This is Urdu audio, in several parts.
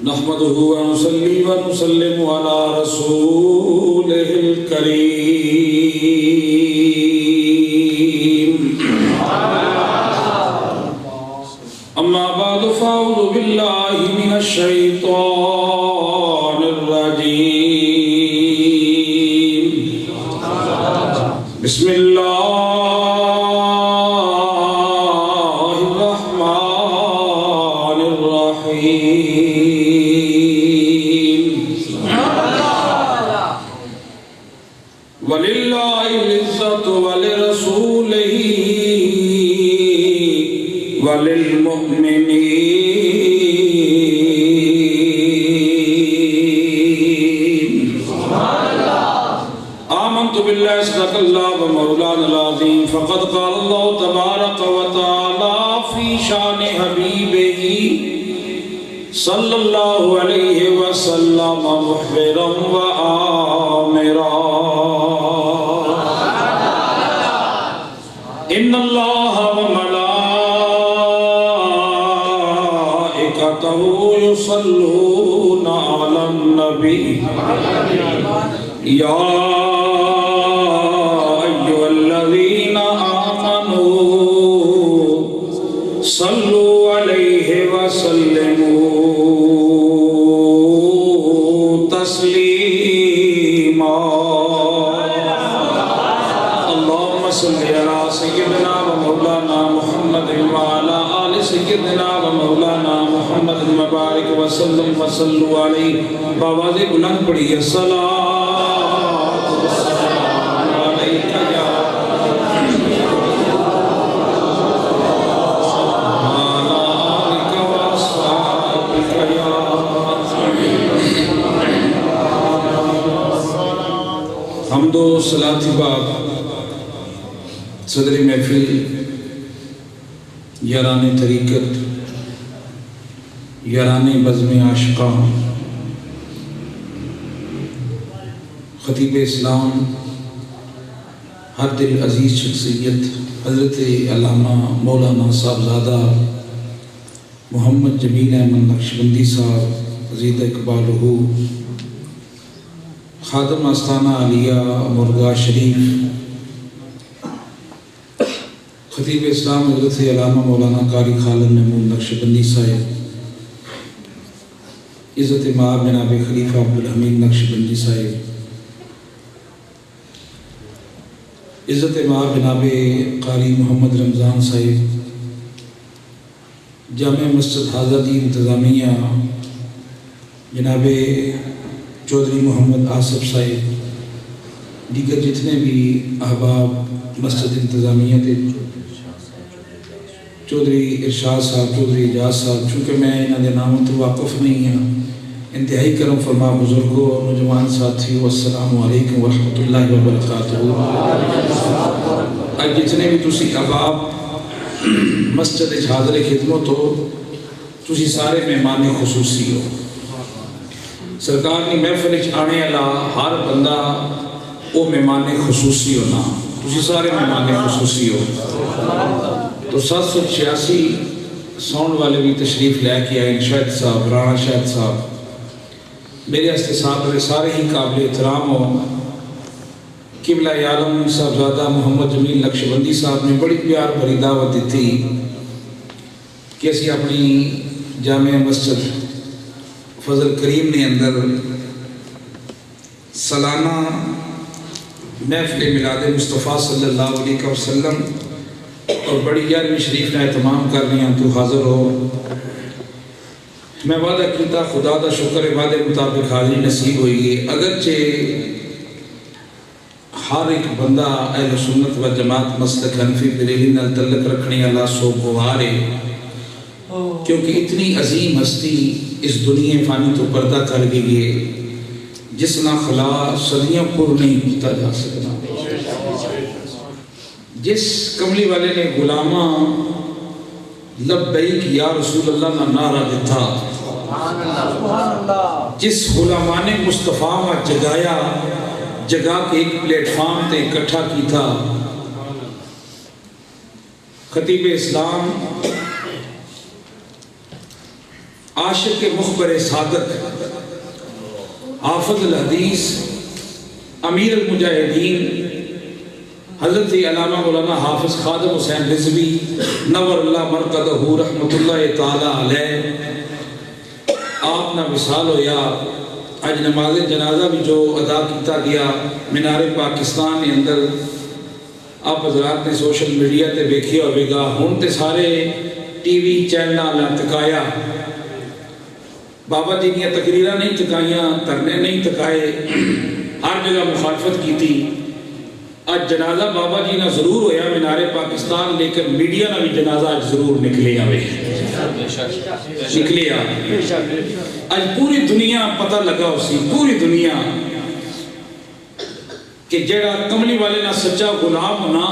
نحمده ونصلي ونسلم على رسوله الكريم أما بعد فأعوذ بالله من الشيطان الرجيم بسم الله الرحمن الرحيم ولله العزة ولرسوله وللمؤمنين آمنت بالله صدق الله ومولانا العظيم فقد قال الله تبارك وتعالى في شان حبيبه صلى الله عليه وسلم مخبرا وآمرا إن الله وملائكته يصلون على النبي يا أيها الذين آمنوا صلوا عليه وسلموا تسليما اللهم صل على سيدنا ومولانا محمد وعلى آل سيدنا ومولانا محمد مبارك وسلم وصلوا عليه بآواز بلند پڑھیے صلاۃ والسلام علیک یا حمد و صلاۃ بعد صدر محفل یاران طریقت یاران بزم عاشقاں خطیب اسلام ہر دل عزیز شخصیت حضرت علامہ مولانا صاحبزادہ محمد جمیل احمد نقشبندی صاحب عزیز اقبالہ خادم آستانہ عالیہ مرغا شریف خطیب اسلام حضرت علامہ مولانا قاری خالد محمود نقشبندی صاحب عزت مآب جناب خلیفہ عبدالحمید نقشبندی صاحب عزت مآب جناب قاری محمد رمضان صاحب جامع مسجد حاضری انتظامیہ جناب چودھری محمد آصف صاحب دیگر جتنے بھی احباب مسجد انتظامیہ تھے چودھری ارشاد صاحب چودھری اجاز صاحب چونکہ میں انہوں نے ناموں تو واقف نہیں ہوں انتہائی کرم فرما بزرگوں اور نوجوان ساتھیوں السلام علیکم ورحمۃ اللہ وبرکاتہ آج جتنے بھی تسی احباب مسجد حاضر خدمت ہو تسی سارے مہمان خصوصی ہو سرکار کی محفل آنے والا ہر بندہ وہ مہمان خصوصی ہونا تسی سارے مہمان خصوصی ہو تو 786 ساؤنڈ والے بھی تشریف لے کے آئے شاہد صاحب رانا شاہد صاحب میرے استحصاب سارے ہی قابل احترام ہو قبلہ عالم صاحبزادہ محمد جمیل نقشبندی صاحب نے بڑی پیار بھری دعوت دی تھی کہ اسی اپنی جامع مسجد فضل کریم نے اندر سالانہ محفل میلاد مصطفیٰ صلی اللہ علیہ وسلم اور بڑی 11ویں شریف نے اہتمام کر رہی ہیں تو حاضر ہو میں وعدہ کیتا خدا دا شکر وعدے مطابق حاضری نصیب ہوئی ہے اگرچہ ہر ایک بندہ اہل سنت و جماعت مسلک حنفی بریلی نال تعلق رکھنے اللہ سو گوارے کیونکہ اتنی عظیم ہستی اس دنیا فانی تو پردہ کر گئی جس نہ خلا صدیوں پر نہیں کیتا جا سکتا جس کملی والے نے غلامہ لبیک یا رسول اللہ نہ نعرہ دیتا جس غلامان مصطفیٰ میں جگایا جگہ کے ایک پلیٹ فارم تے اکٹھا کی تھا خطیب اسلام عاشق مخبر صادق، حافظ الحدیث، امیر المجاہدین حضرت علامہ مولانا حافظ خادم حسین رضوی نور اللہ مرقدہ رحمت اللہ تعالی علیہ آپ نہ وصال ہویا۔ آج نماز جنازہ بھی جو ادا کیتا گیا مینار پاکستان کے اندر، آپ حضرات نے سوشل میڈیا تے ویکھیا ہوئے گا، ہن تے سارے ٹی وی چینل تکایا، بابا جی نے تقریریں نہیں تکائیاں، دھرنے نہیں تکائے، ہر جگہ مخالفت کی تھی۔ آج جنازہ بابا جی نہ ضرور ہویا مینار پاکستان، لیکن میڈیا نہ بھی جنازہ آج ضرور نکلے آوے، نکلے آوے۔ آج پوری دنیا پتہ لگا اسی، پوری دنیا کہ جڑا کملی والے نہ سچا غلام ہونا،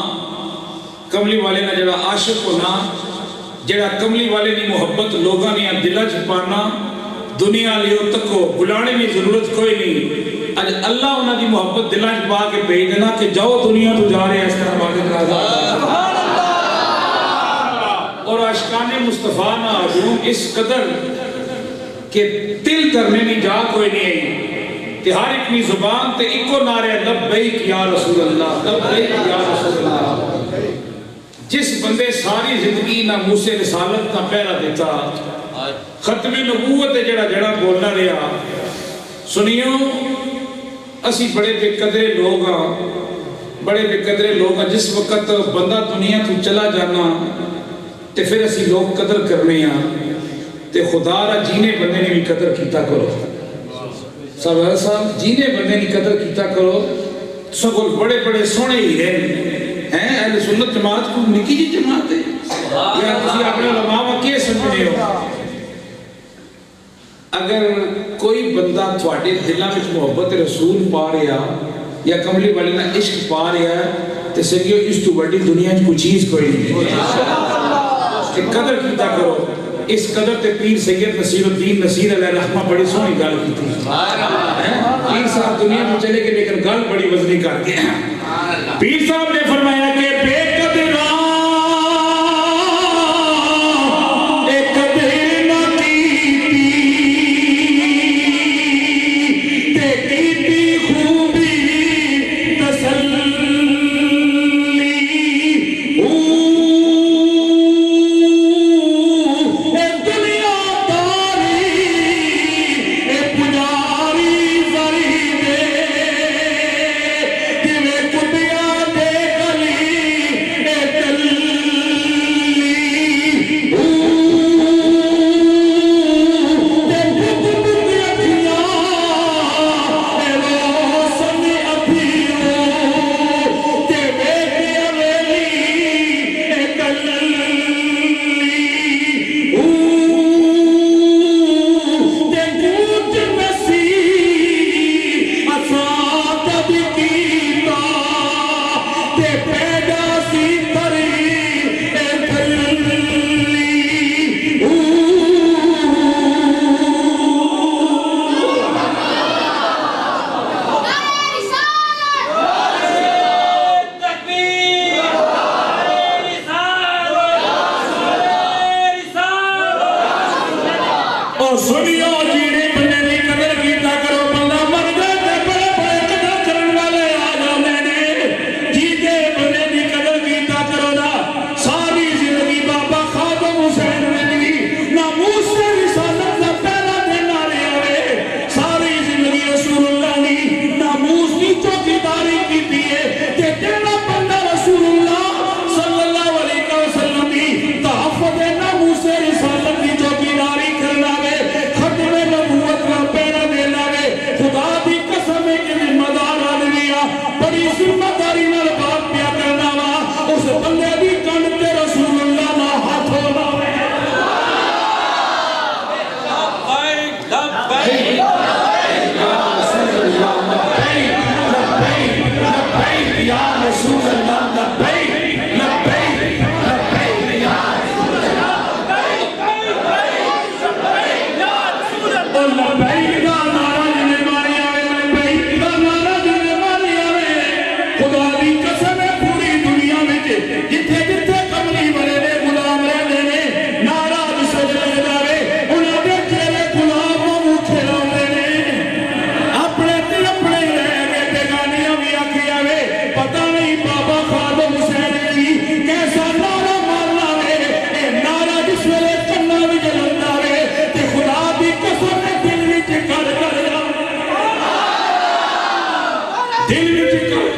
کملی والے نہ جڑا عاشق ہونا، جڑا کملی والے نی محبت لوگاں نے دلہ چھپانا، دنیا لیو تکو بلانے میں ضرورت کوئی نہیں۔ آج اللہ انہاں دی محبت دلان چھپا کے بھیج دینا کہ جاؤ دنیا تو جا رہے ہیں اس طرح باقی آزاد۔ اور عاشقان مصطفیٰ نہ ہجوم اس قدر کہ دل کرنے میں جا کوئی نہیں آئی کہ ہر ایک نی زبان تے ایکو نعرے لبیک یا رسول اللہ، لبیک یا رسول اللہ۔ جس بندے ساری زندگی ناموس رسالت نہ پہرا دیتا، ختم نبوت جڑا جڑا بولنا رہا، سنیو اسی بڑے بے قدرے لوگ ہاں، بڑے بے قدرے لوگ ہاں۔ جس وقت بندہ دنیا تو چلا جانا تے پھر اسی لوگ قدر کرنے ہاں، تے خدا را جینے بندے نے بھی قدر کیتا کرو، صاحب جینے بندے نے قدر کیتا کرو۔ سگل بڑے بڑے سونے ہی ہیں، اہل سنت جماعت کو نکی جی جماعت ہے یا کسی اپنے علماء میں کیے سمجھنے ہو؟ اگر کوئی بندہ تھوڑے دلہ میں محبت رسول پا رہا یا کملی والی نہ عشق پا رہا ہے تو سنگیو اس تو بڑی دنیا کوئی چیز کوئی نہیں ہے۔ قدر کیتا کرو، اس قدر تے پیر سید نصیر الدین نصیر علیہ رحمہ بڑی سونی گال کی تھی۔ پیر صاحب دنیا میں چلے گئے لیکن گال بڑی وزنی کر کے پیر صاحب نے فرمایا کہ بے قدرہ دل وچ کر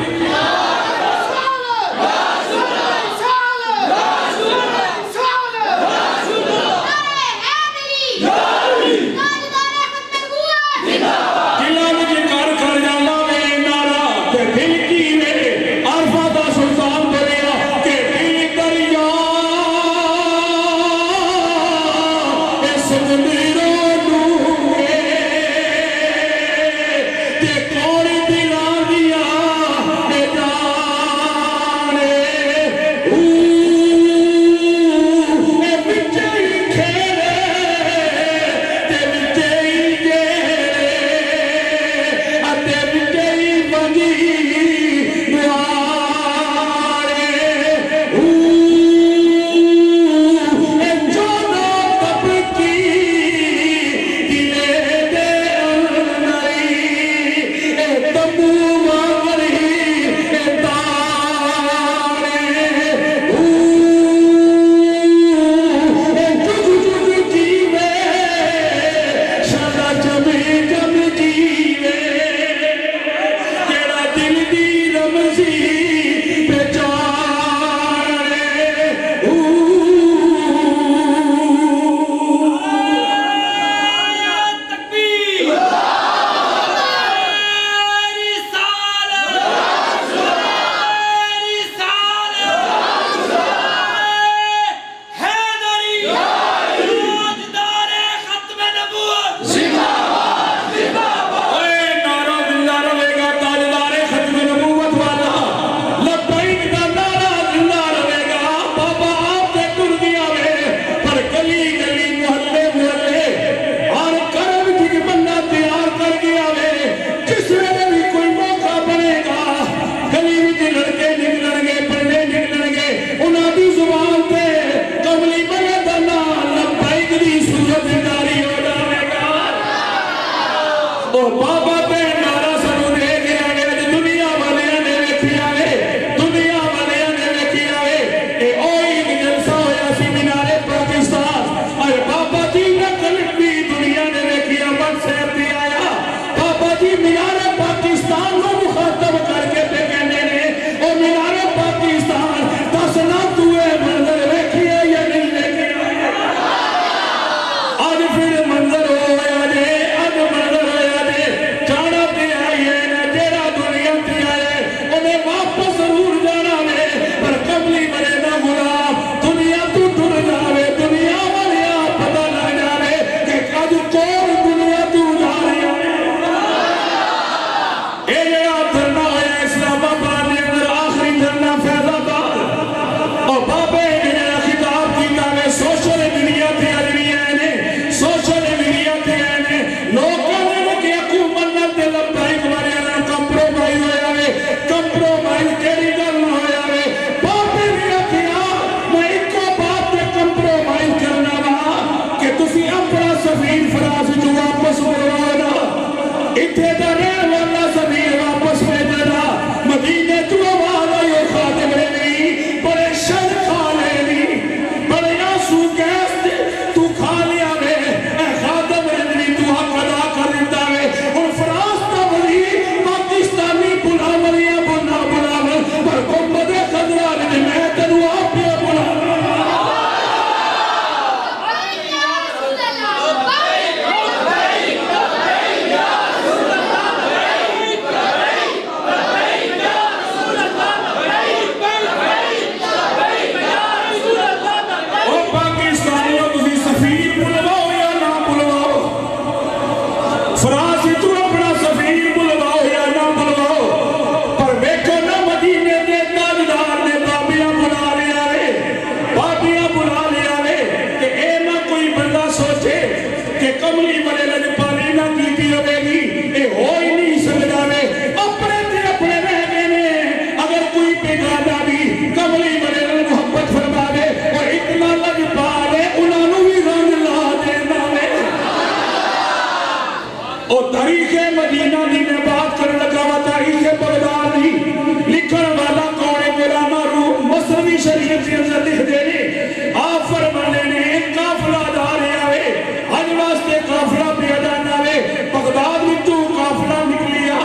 بغداد میں تو قافلہ نکلیا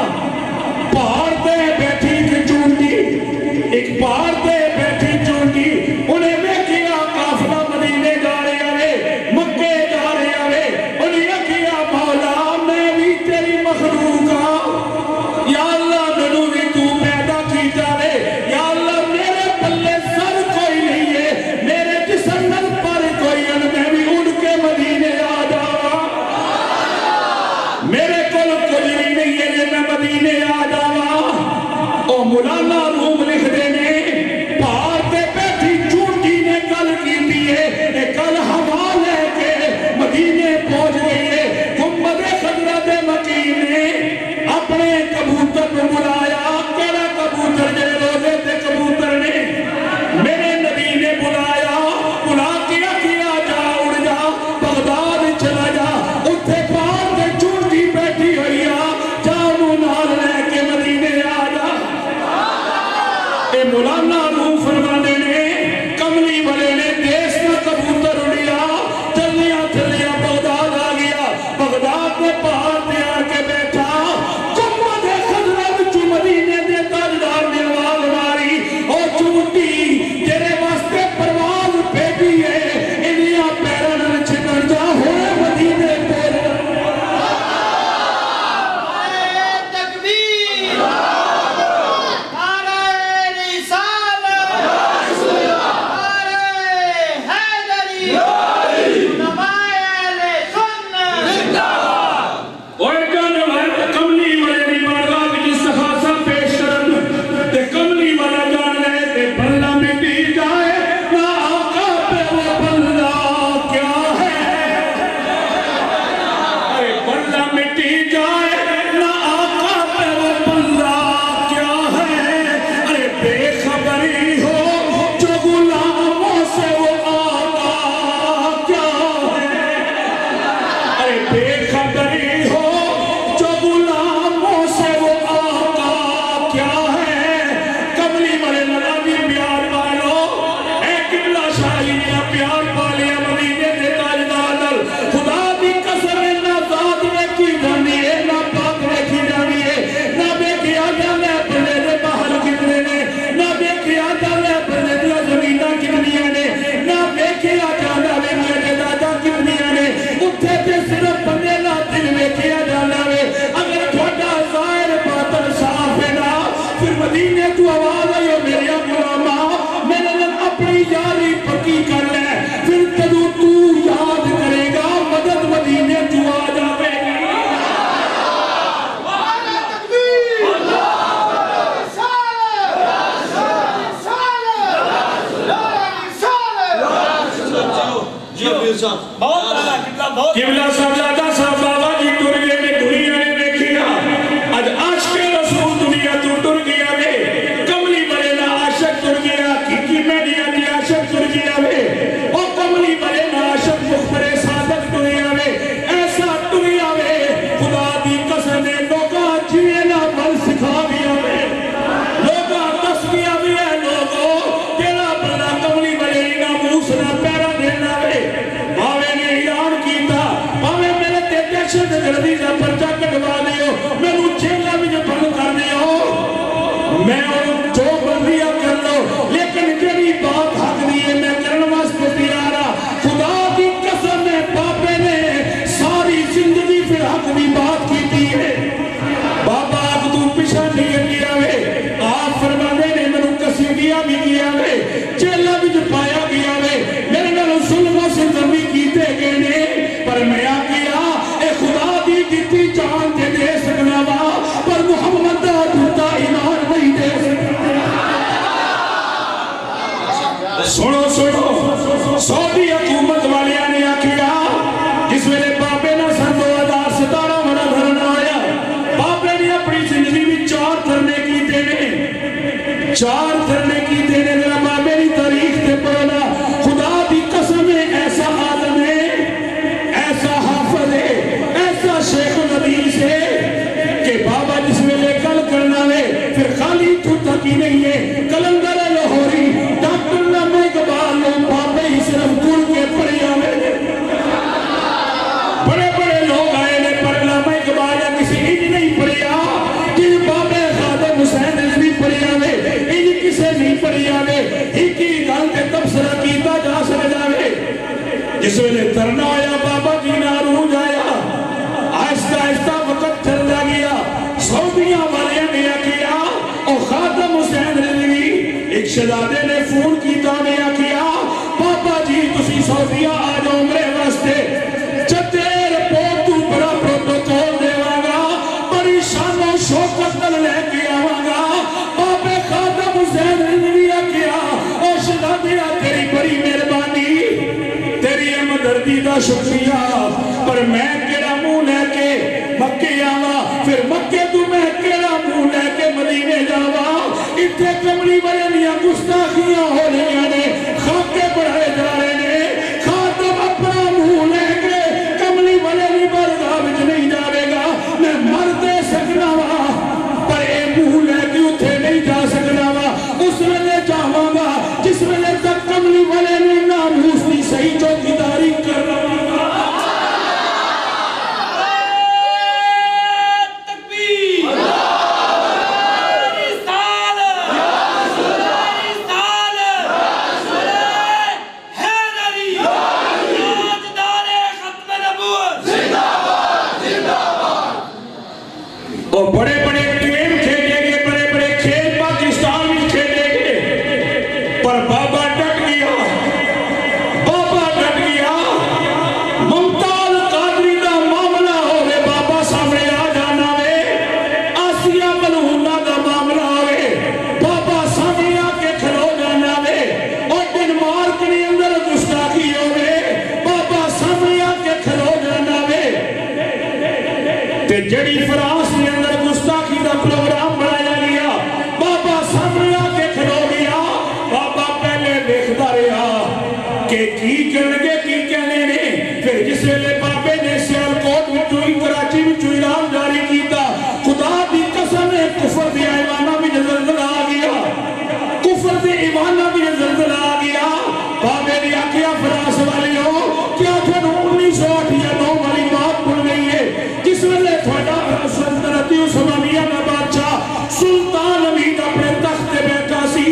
پہاڑ تے میرے کول کچھ بھی نہیں ہے جے میں مدینے آ جاواں او مولانا روم لکھ دینے پہاڑ تے بیٹھی چونٹی نے گل کیتی ہے اے کل ہوا لے کے مدینے پہنچ گئی ہے گنبد خضرا دے مکین نے اپنے کبوتر کو بلایا کیڑا کبوتر جے روزے تے کبوتر نے میرے نبی نے بلایا بلا کے کیا جا اڑ جا بغداد چلا جا اتھے پہاڑ تے چونٹی بیٹھی ہوئی آ جا انہوں نال لے کے مدینے آ جا اے مولانا روح فرمانے نے کملی والے نے دیس کا کبوتر اڑیا چلیا چلیا بغداد آ گیا بغداد میں پہاڑ تے آ کے بیٹھا گنبد خضرا وچ مدینے دے تاجدار نے آواز ماری او چونٹی تیرے واسطے پرواز بھیجی ہے انہاں پیراں نال چھکن جا ہوئے مدینے پہنچ قبلہ صاحبزادہ صاحب بابا جی ٹر گئے نے دنیا نے دیکھیا اج عاشق رسول دنیا تو ٹر گیا وے کملی بڑے نا عاشق ٹر گیا کی میڈیا دی عاشق ٹر گیا وے او کملی بڑے نا عاشق مخبر صادق ٹریا وے ایسا ٹریا وے خدا دی قسم نے لوگا جیے نا بل سکھا دیا وے لوگا دس گیا وے لوگو تیرا بڑا کملی بڑے نا موس نا پیرا دینا وے باوے نے ایران کیتا باوے میرے تے دہشت گردی دا پرچہ کٹوا دیو میں نو جیلا وچ بند کر دیو میں جو بندیا کر لو لیکن جڑی بات حق دی ہے میں کرن واسطے تیار ہاں خدا دی قسم ہے بابے نے ساری زندگی پھر حق دی بات کیتی ہے بابا اب تو پیچھے نہیں گیا وے آپ فرمانے نے میں نو قصیدیاں بھی کیا وے جیلا وچ پایا گیا وے میرے نال ظلم و ستم بھی کیتے گئے نے پر میں آ گیا اے خدا دی دیتی جان تے دے سکنا وا پر محمد دا دتا ایمان نہیں دے سکنا سنو سنو سعودی حکومت والیاں نے آکھیا جس ویلے بابے نہ سن 2017 والا دھرنا آیا بابے نے اپنی زندگی میں 4 دھرنے کیتے نے 4 دھرنے کیتے نے ذرا بابے کی تاریخ تے پڑھنا خدا دی قسم ہے ایسا عالم ہے ایسا حافظ ہے ایسا شیخ الحدیث ہے کہ بابا جس ویلے گل کرنا ہے پھر خالی تو تک ہی نہیں ہے کلندر لاہوری ڈاکٹر علامہ اقبال لوگ بابے ہی صرف گڑ کے پڑھے آئے بڑے بڑے لوگ آئے نے پر علامہ اقبال یا کسی انج نہیں پڑھے آ جن بابے خادم حسین رضوی پڑھے آئے انج کسے نہیں پڑھے آئے ایک ہی گل کے تبصرہ کیتا جا سکتا ہے جس ویلے ترنا آیا بابا جی نے عروج آیا آہستہ آہستہ وقت چلتا گیا سعودیاں والے نے کیا اور خادم حسین رضوی ایک شہزادے نے فون کیتا نے کیا بابا جی تسی سعودیہ آ جاؤ میرے واسطے جتے رپورٹ تو بڑا پروٹوکول دے دا شکریہ پر میں کیڑا منہ لے کے مکے آوا پھر مکے تو میں کیڑا منہ لے کے مدینے جاوا اتنے کملی والے نیا گستاخیاں ہو رہی نے خاکے بڑھائے جا رہے نے خاتم اپنا منہ لے کے کملی والے نی بارگاہ وچ نہیں جاوے گا میں مر دے سکنا وا پر اے منہ لے کے اتھے نہیں جا سکنا وا اس ویلے جاواں گا جس ویلے تک کملی والے نی ناموس دی صحیح چوکیداری کر رہا بڑے بڑے گیم کھیلے گے بڑے بڑے کھیل پاکستان میں کھیلے گے پر بابا ڈٹ گیا ممتاز قادری دا معاملہ ہوئے بابا سامنے آ جانا وے آسیہ ملہونہ دا معاملہ ہوئے بابا سامنے آ کے کھلو جانا وے اور ڈنمارک نے اندر گستاخی ہوئے بابا سامنے آ کے کھلو جانا وے تے جڑی فرانس نے اندر گستاخی دا پروگرام بنایا گیا بابا سامنے آ کے کھلو گیا بابا پہلے دیکھتا رہا کہ کی کرنگے کی کہنے نے پھر جس ویلے بابے نے سیالکوٹ وچوئی کراچی وچوئی اعلان جاری کیتا خدا دی قسم ہے کفر دی ایوانہ بھی زلزلہ آ گیا کفر دی ایوانہ بھی زلزلہ آ گیا بابے نے آکھیا فرانس والی ہو کیا تھانوں 1989 والی بات بھول گئی ہے جس ویلے تھوڑا سلطنتی عثمانیہ کا بادشاہ سلطان امید اپنے تخت پہ بیٹھا سی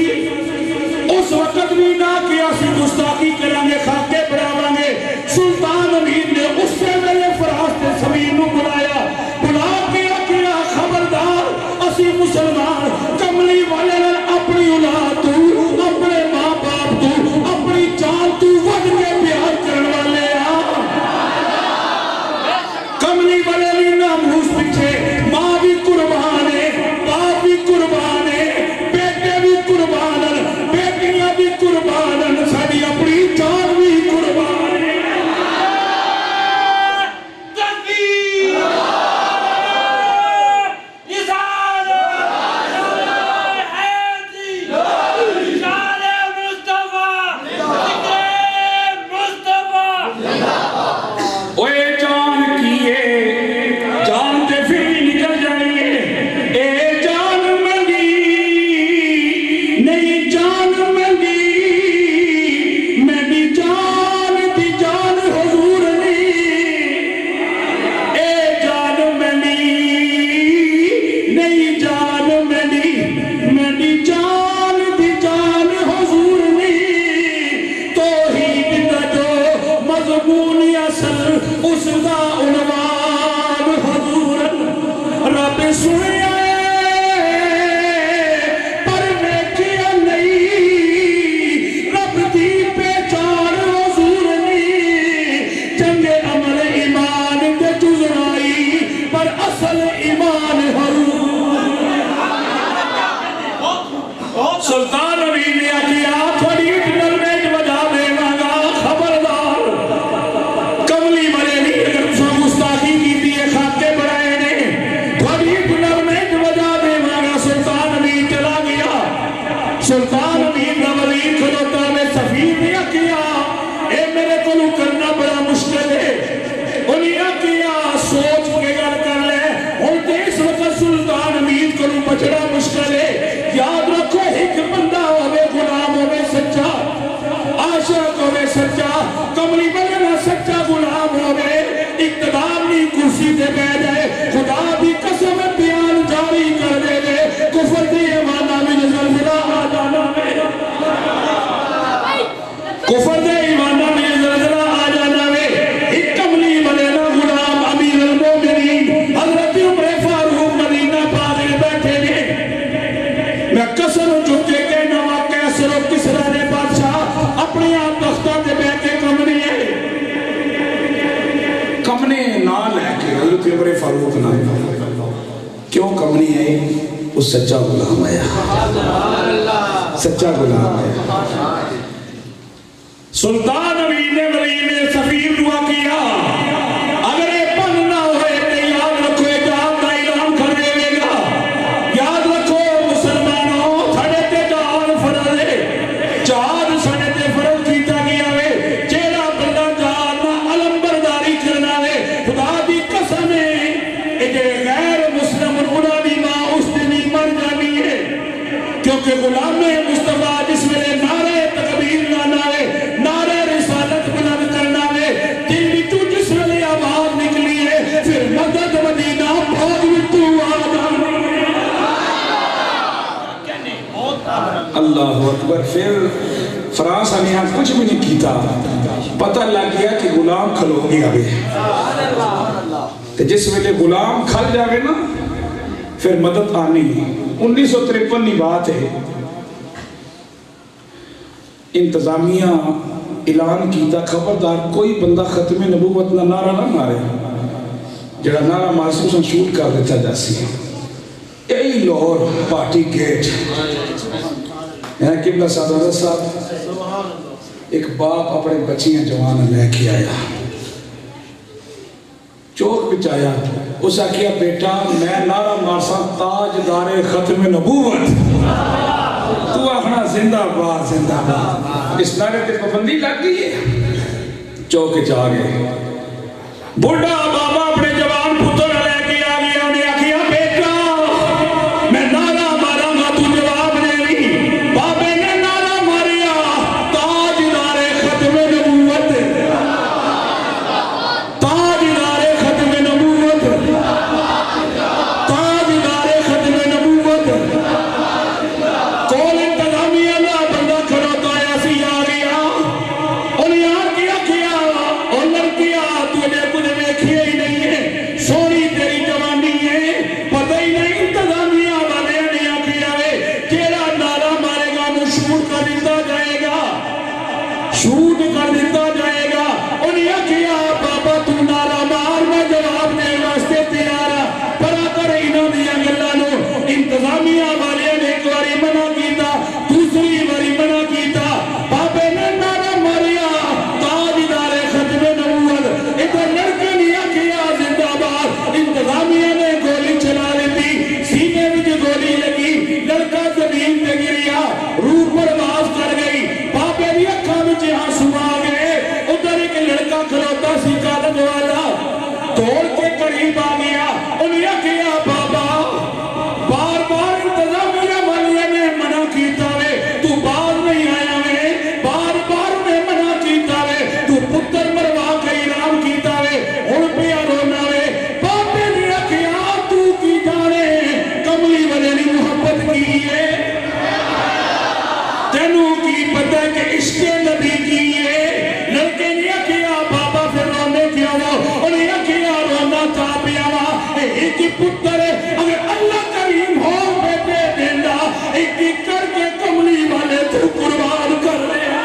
اس وقت بھی نہ کیا سی گستاخی کرانگے خاکے بڑھاوانگے سلطان امید نے اس سے ویلے فرانس نے سمیر نو بلایا بلا کیا خبردار اسی مسلمان کملی والے اپنی اولاد تو اپنے ماں باپ تو اپنی جان تو وڈ کے پیار کرنے والے کملی والے لی ناموس پیچھے ماں بھی قربان ہے باپ بھی قربان ہے بیٹے بھی قربان ہیں بیٹیاں بھی قربان ہیں ساری اپنی جان بھی قربان ہے تکبیر نثار حیدری شان مصطفیٰ ذکر مصطفیٰ اوے جان کیے جان تے پھر بھی نکل جائیے اے جان منگی نہیں جان منگی میری جان دی جان حضور نے اے جان منگی نہیں جان منگی میری جان دی جان حضور نے توحید دا جو مضمون اصل اس دا عنوان حضور رب سنیا پر ویکھیا نہیں رب دی پہچان حضور نہیں چنگے عمل ایمان تے جزرائی پر اصل ایمان حضور سلطان علی نے آکھیا تھوڑی ڈنر میں بجا دیواں گا خبردار کملی والے نہیں اگر تساں گستاخی کیتی ہے خاکے بڑھائے نے تھوڑی ڈنر میں بجا دیواں گا سلطان علی چلا گیا سلطان علی دا وزیر کھلوتا میں سفیر نے آکھیا اے میرے کولوں کرنا بڑا مشکل ہے انہیں آکھیا سوچ کے گل کر لے ہن تے اس وقت سلطان علی کولوں بچنا مشکل ہے یاد رکھو ایک بندہ ہوئے غلام ہوئے سچا عاشق ہوئے سچا کملی بلنا سچا غلام ہوئے اقتدار نہیں کرسی دے بے جائے خدا بھی قسم بیان جاری کر دے دے کفر دی ایمانہ میں زلزلہ آ جانا میں کفر دی ایمانہ میں زلزلہ آ جانا میں ایک کملی بلنا غلام امیر المومنین حضرت عمر فاروق مدینہ پاگل بیٹھے گے میں قسم چکے کہنا واقعہ سرو کسرا نے بادشاہ اپنی آپ تختہ دے بیٹھے کمنی ہے کمنے نہ لے کے حضرت عمر فاروق نہ کیوں کمنی ہے وہ سچا غلام ہے سچا غلام ہے سلطان امین نے ولی نے سفیر دعا کی جڑے غیر مسلم انہاں دی ماں اس دن ہی مر جانی ہے، کیونکہ غلام مصطفیٰ جس ویلے نعرہ تکبیر لانا ہے، نعرہ رسالت بلند کرنا ہے، دل وچوں جس ویلے آواز نکلی ہے پھر مدد مدینہ بھاگ وچوں آ جانی ہے۔ اللہ اکبر۔ پھر فرانس ہمیں یہاں کچھ بھی نہیں کیتا، پتہ لگ گیا کہ غلام کھلو گیا بھی، تو جس ویلے غلام کھل جاوے نا پھر مدد آنی۔ 1953 کی بات ہے، انتظامیہ اعلان کیتا خبردار کوئی بندہ ختم نبوت نہ نعرہ نہ مارے، جڑا نعرہ محسوس شوٹ کر دیتا جاسی۔ یہی لاہور پارٹی گیٹ قبلہ سعادت صاحب ایک باپ اپنے بچیاں جوان لے کے آیا، چوک پہ آیا، اس آکھیا بیٹا میں نعرہ مارسا تاجدار ختم نبوت، تو آخنا زندہ باد زندہ باد۔ اس نعرے تے پابندی لگ گئی ہے، چوک چاہ گئے، بڑھا بابا اپنے جوان پتر لے کے آ گیا، انہیں آکھیا بیٹا میں نعرہ مارا گا تو جواب دے نہیں۔ بابے نے نعرہ ماریا تاجدار ختم نبوت، تاجدار ختم نبوت، تاجدار ختم نبوت۔ کول انتظامیہ دا بندہ کھڑوتا ہے اسی آ گیا، انہیں آ کیا کیا اور لڑکیا تجھے کچھ دیکھیا ہی نہیں ہے، سونی تیری جوانی ہے، پتہ ہی نہیں انتظامیہ والے نے آ کیا ہے کیڑا نعرہ مارے گا وہ شوٹ کر دیتا جائے گا، شوٹ کر دیتا جائے گا۔ انہیں آ کیا بابا تو نعرہ مار میں جواب دے واسطے تیار ہاں، پر اگر انہوں دیا گلا نو انتظامیہ والے نے ایک باری منع کیتا، دوسری باری منع کیتا، بابے نے نعرہ ماریا تاجدار ختم نبوت، ادھر لڑکے نے آکھیا زندہ باد، انتظامیہ نے گولی چلا دیتی، سینے وچ گولی لگی، لڑکا زمین تے گریا، روح پرواز کر گئی، بابے دی اکھاں وچ آنسو آ گئے۔ ادھر ایک لڑکا کھلوتا سی کالج والا دوڑ کے قریب آ گیا، انہیں آکھیا بابا بار بار انتظامیہ والے نے منع کیتا وے تو باز نہیں آیا وے، بار بار انہیں منع کیتا وے تو پتر مروا کے اعلان کیتا وے، ہن پیا رونا وے۔ بابے نے آکھیا تو کی جانے کملی والے نے محبت کی ہے، تینوں کی پتہ کہ عشق نبی کی ہے۔ لڑکے نے آکھیا بابا پھر رونے کیوں ہو؟ انہیں آکھیا رونا تا پیا وا ایک ہی پتر ہے، اگر اللہ کریم ہو بیٹے دینا ایک ایک کر کے کملی والے تو قربان کر رہے ہیں۔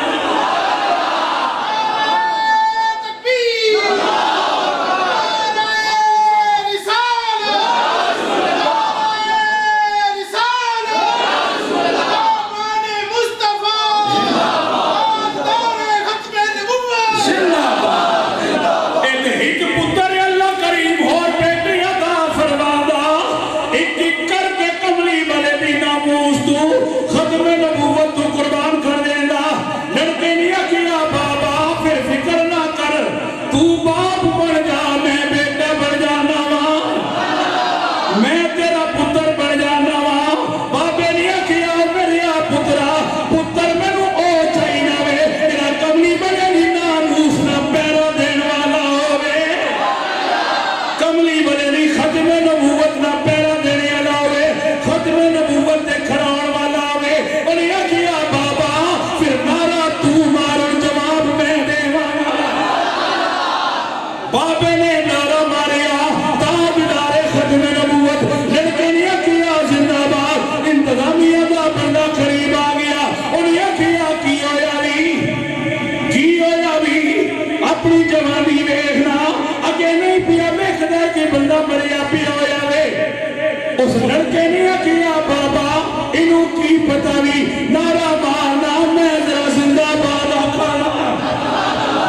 اپنی جوانی دیکھنا اگے نہیں پیا دیکھنا کہ بندہ مریا پیا ہویا وے۔ اس لڑکے نے کیا بابا انہوں کی پتہ نہیں نعرہ مارنا میں ذرا زندہ باد آکھانا۔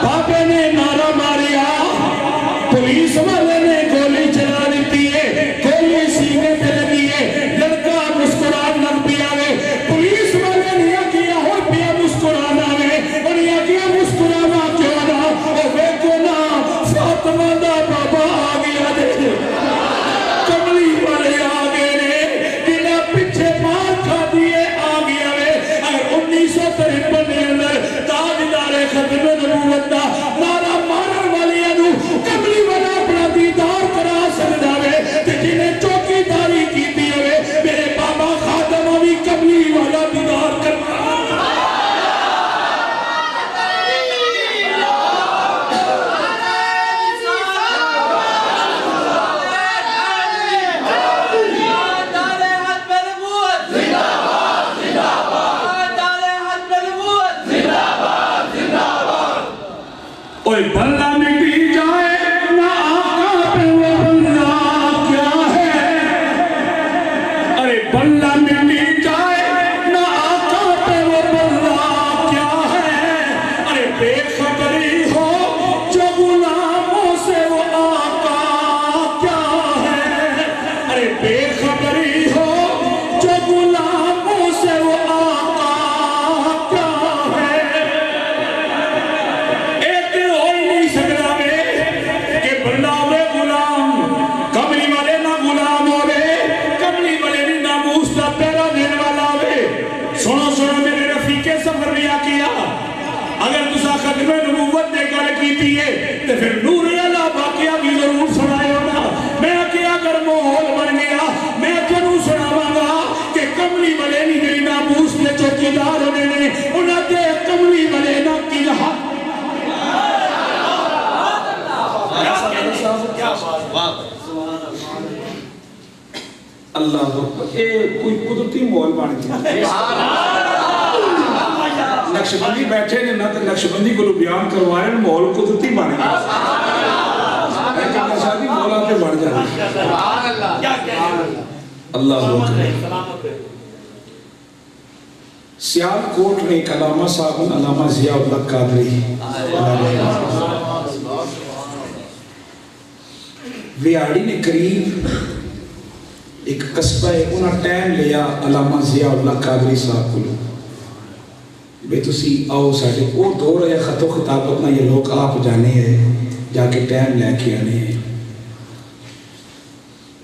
بابے نے نعرہ ماریا، پولیس والے نے گولی چلا دیتی ہے، گولی سینے پہ لگی ہے، لڑکا مسکران لگ پیا وے۔ پولیس والے نے کیا ہو پیا مسکرانا وے، اور یہ کیا مسکرانا کیوں نہ، اور ویکو نا فاطمہ دا بابا آ گیا دے۔ ماحول بن گیا میں تمہیں سناواں گا کہ کملی والے نہیں جڑی ناموس دے چوکیدار ہونے نے انہاں دے کملی والے نہ کی حق اللہ اے کوئی قدرتی ماحول بن گیا نقشبندی بیٹھے نے نہ تو نقشبندی کو بیان کروا رہے ہیں ماحول قدرتی بن گیا شادی مولا پہ بڑھ جانا اللہ سیال کوٹ میں ایک علامہ صاحب علامہ ضیاء اللہ قادری ویاڑی نے قریب ایک قصبہ ہے انہاں ٹائم لیا علامہ ضیاء اللہ قادری صاحب کو بے تسی آؤ ساڑھے وہ دور ہے خط و خطاب اپنا یہ لوگ آپ جانے ہیں جا کے ٹائم لے کے آنے ہیں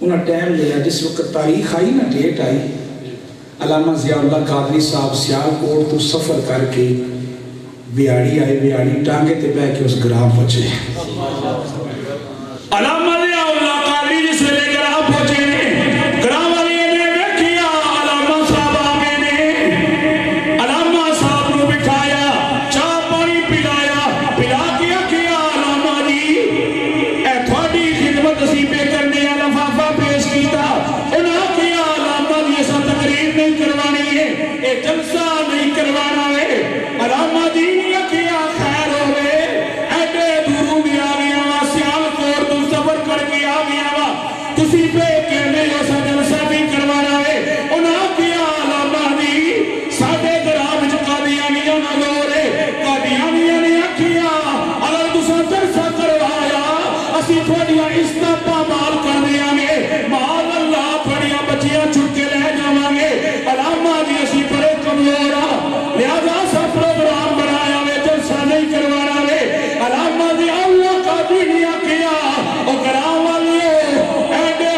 انہاں ٹائم لیا جس وقت تاریخ آئی نا ڈیٹ آئی علامہ ضیاء اللہ قادری صاحب سیال کوٹ تو سفر کر کے بیاڑی آئے بیاڑی ٹانگے تے بہ کے اس گرام پہنچے علامہ ضیاء اللہ قادری جس ویلے گرام پہنچے گرام والی نے ویکھیا علامہ صاحب آگے نے علامہ صاحب نو بٹھایا چاہ پانی پلایا پلا کے کیا علامہ جی اے تھوڑی خدمت اسی پہ کرنے والا لفافہ پیش کیتا انہاں کیا علامہ جی ایسا تقریر نہیں کروانی ہے اے جلسہ نہیں کروانا ہے علامہ جی نے کیا خیر ہوئے ایڈے دوروں بھی آ گیا وا سیال کوٹ تو سفر کر کے آ گیا وا تسی پہ کہنے ایسا جلسہ نہیں کروانا ہے انہاں کیا علامہ جی ساڈے گھراں وچ قادیانیاں نہ زور ہے قادیانیاں نے آکھیا اگر تساں جلسہ کروایا اسی تھوڑیاں عزتاں پامال کر دیاں گے مال اللہ تھوڑیاں بچیاں چھٹ کے لے جاواں گے علامہ جی اسی بڑے کمزور آ لہذا سا پروگرام بنایا وے جلسہ نہیں کروانا وے علامہ جی اللہ کا دنیا کیا او گراں والیو ایڈے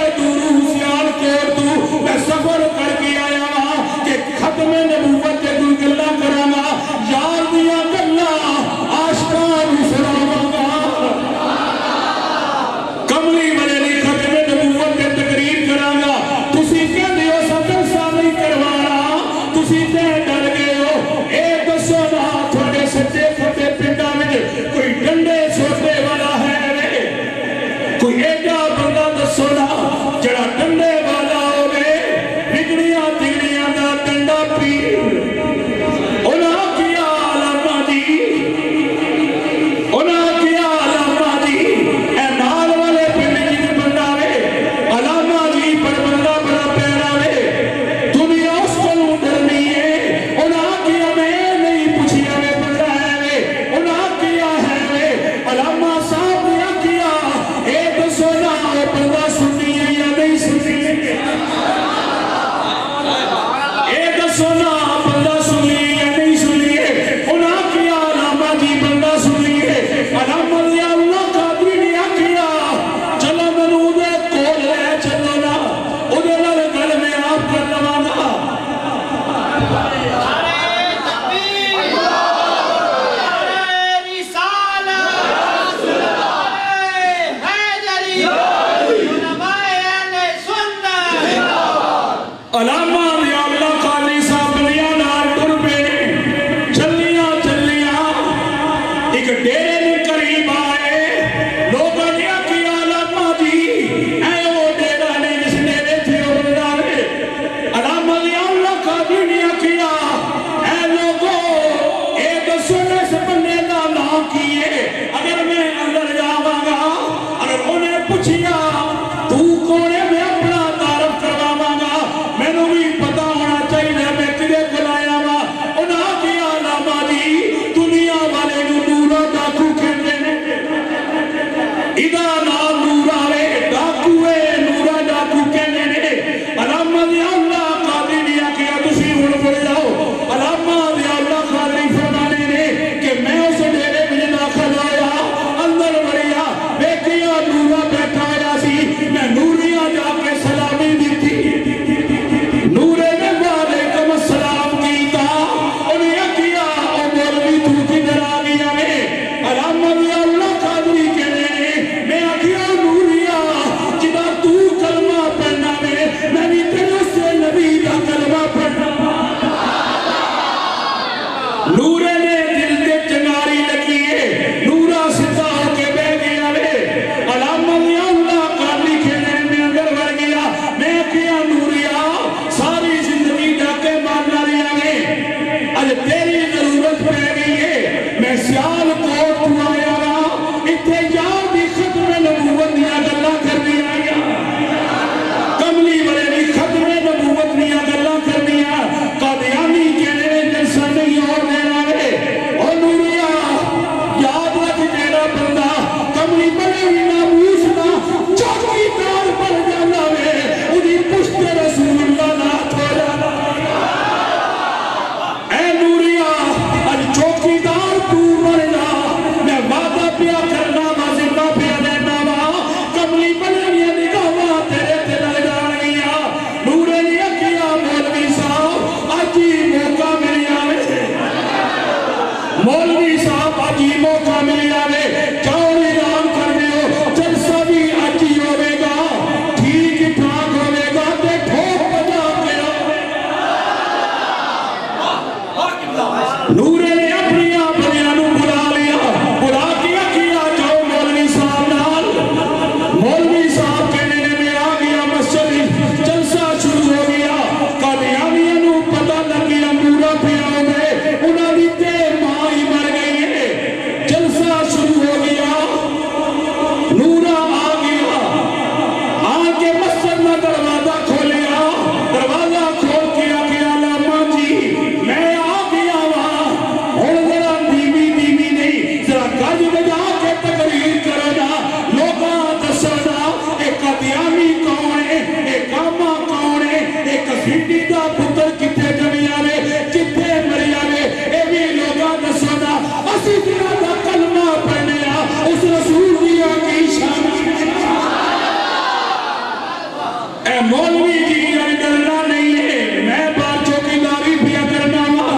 اے مولوی جی ڈرنا نہیں ہے، میں بار چوکیداری پیا کرنا وا۔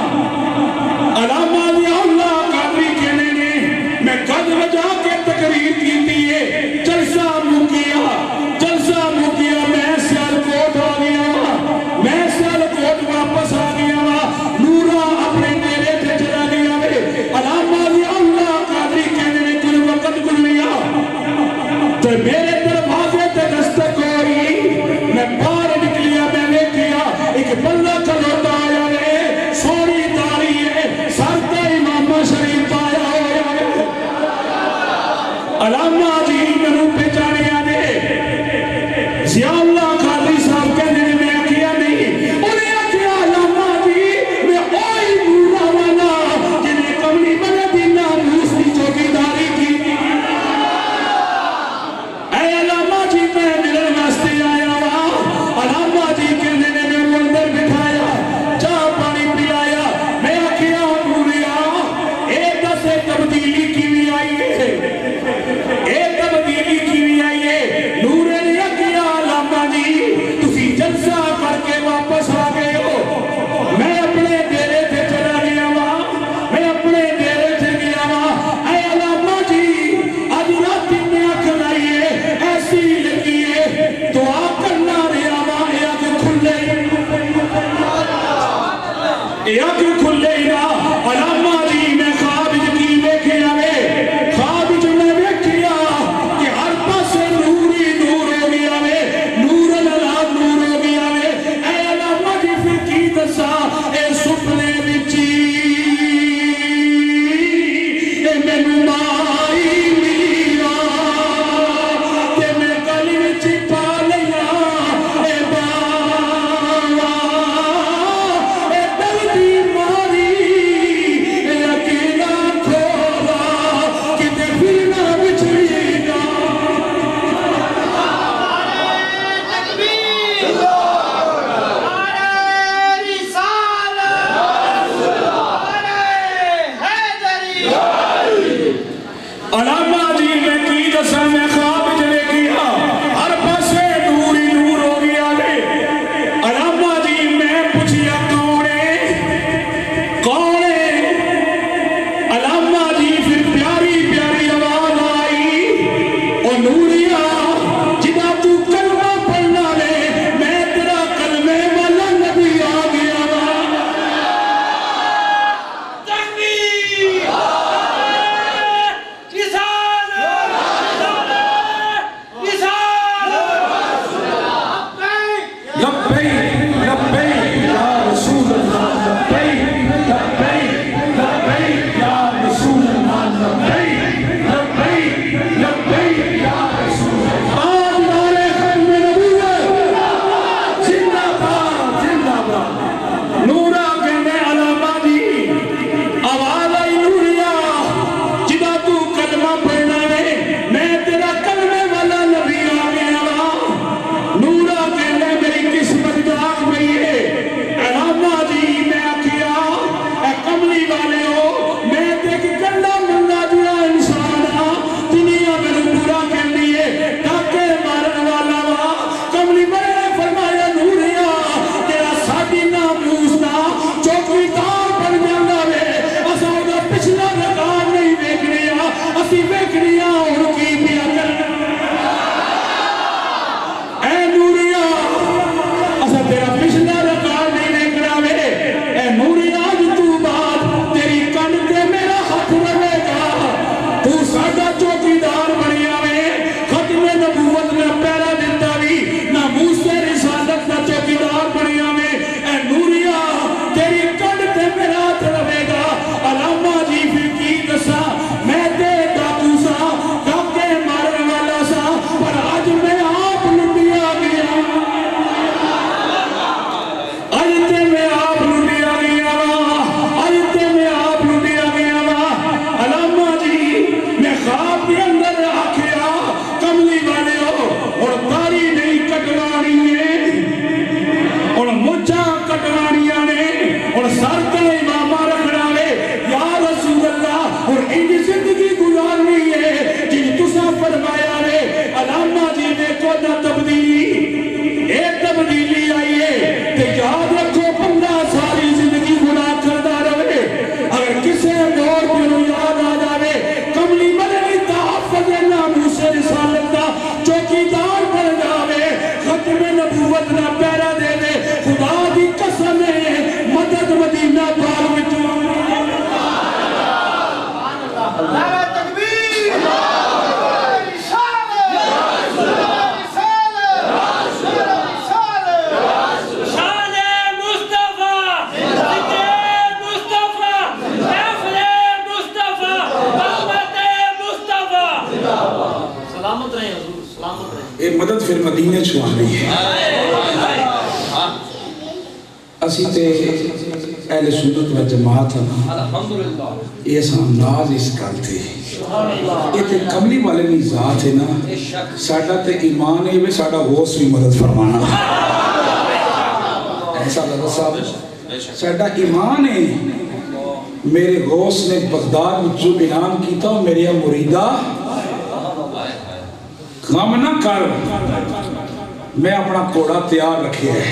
علامہ ضیاء اللہ قادری کہنے نے میں قد وجہ کے تقریر کی ہے، جلسہ مکیا میں سیالکوٹ آ گیا وا، میں سیالکوٹ واپس آ گیا وا، نورا اپنے ڈیرے تے چلا گیا وے۔ علامہ ضیاء اللہ قادری کہنے نے کل وقت گزریا تے میرے دروازے تے دستک ہوئی، میں باہر نکلیا، میں نے کیا ایک بندہ کھلوتا آیا ہے، سوڑی داڑھی ہے، سر تے امام شریف آیا ہوا ہے۔ علامہ جی منو پہچانیا نے، ضیاء اللہ قادری صاحب کہنے نے میں کیا نہیں، انہیں کیا علامہ جی میں اوئی نورا والا جنہیں کملی مدینہ روس کی چوکیداری کی۔ اے علامہ جی میں ملن واسطے آیا وا۔ علامہ جی کہنے نے میں اندر بٹھایا، چاہ پانی پلایا، میں کیا نوریا ایک دسے تبدیلی کی بھی آئی ہے، ایک تبدیلی کی بھی آئی ہے۔ نورے نے کیا علامہ جی تسی جلسہ کر کے واپس آ گئے ہو، میں اپنے ڈیرے تے چلا گیا وا، میں اپنے ڈیرے تے گیا وا۔ اے علامہ جی آج راتی میں اکھ لائیے ایسی لگی ہے، دعا کرنا رہا وا، اے اکھ کھلے ہی نا۔ علامہ جی میں خواب کی ویکھیا وے، خواب میں ویکھیا کہ ہر پاسے نور ہی نور ہو گیا وے، نور اللہ نور ہو گیا وے۔ اے علامہ جی پھر کی دسا اے سپنے وچی اے مینوں مائی میرا تے میں گل وچ پا لیا اے باوا، اے دردی ماری اے اکیلا کھولا کتے پھر نہ بچھڑی گا۔ علامہ جی میں کی دسا میں خواب چلے گیا، ہر پاسے نور ہی نور ہو گیا وے۔ علامہ جی میں پوچھیا کون ہے؟ علامہ جی پھر پیاری پیاری آواز آئی، او نوریا جدا تو کلمہ پڑھنا وے، میں تیرا کلمے والا نبی آ گیا وا۔ لبیک لبیک یا رسول اللہ، لبیک لبیک لبیک یا رسول اللہ، لبیک لبیک لبیک یا رسول اللہ۔ آج نعرے ختم نبوت زندہ باد زندہ باد۔ نورا کہنے علامہ جی آواز آئی، نوریا جدا تو کلمہ پڑھنا ہے، میں تیرا کلمے والا نبی آ گیا وا۔ نورا کہنے میری قسمت دا ختم نبوت نہ پیرا دے دے خدا دی قسم ہے مدد مدینہ پاک وچوں مدد پھر مدینے چھو آنی ہے اسی تے اہل سنت و جماعت ہاں یہ سام ناز اس کل تھے یہ تے کملی والے نہیں ذات ہے نا ساڑھا تے ایمان ہے ساڑھا غوث بھی مدد فرمانا ایسا لگا صاحب ساڑھا ایمان ہے میرے غوث نے بغداد جو اعلان کیتا میرے مریدہ غم نہ کر میں اپنا کوڑا تیار رکھے ہے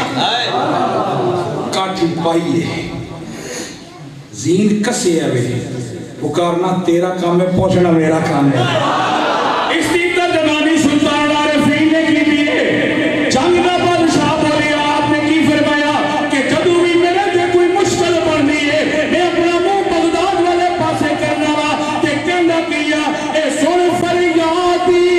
کاٹھی پائی ہے زین کسے ہے پکارنا تیرا کام ہے پہنچنا میرا کام ہے اس دن تا جنانی سلطان عارفین نے کی دیئے جنگ نہ بادشاہ بولیا آپ نے کی فرمایا کہ جدو بھی میرے تے کوئی مشکل پڑھنی ہے میں اپنا منہ بغداد والے پاسے کرنا وا کہ کہنا کیا اے سن فریادی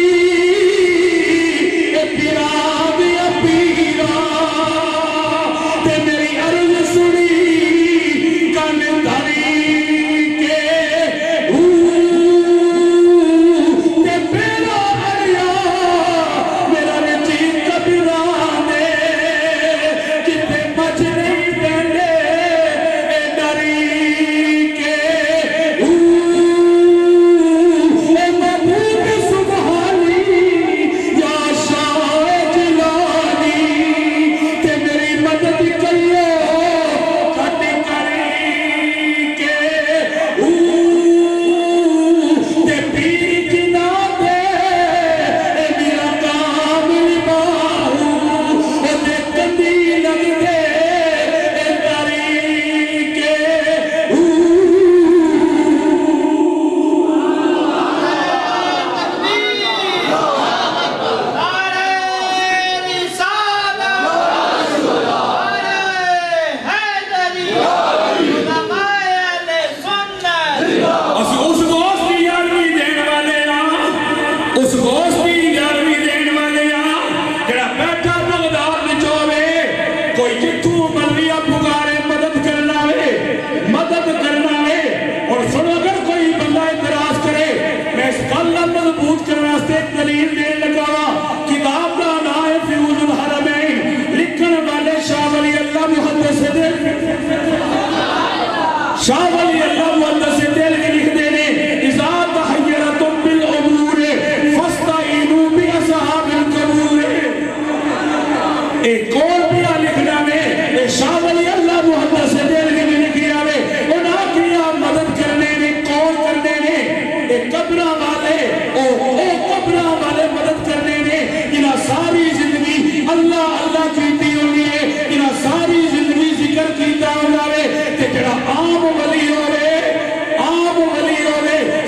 شاہ ولی اللہ محدث دل کے لکھ دینے اذا تحیرتم بالعمور فاستعینوا باصحاب القبور ایک اور بھی لکھنا میں شاہ ولی اللہ محدث دل کے لکھ دیا میں انہاں کیا مدد کرنے نے کون کرنے نے ایک قبرہ والے قبرہ والے مدد کرنے نے انہاں ساری زندگی اللہ اللہ کیتی ہونی ہے انہاں ساری زندگی ذکر کیتا ہونا ہے کہ جڑا عام ولی ہوئے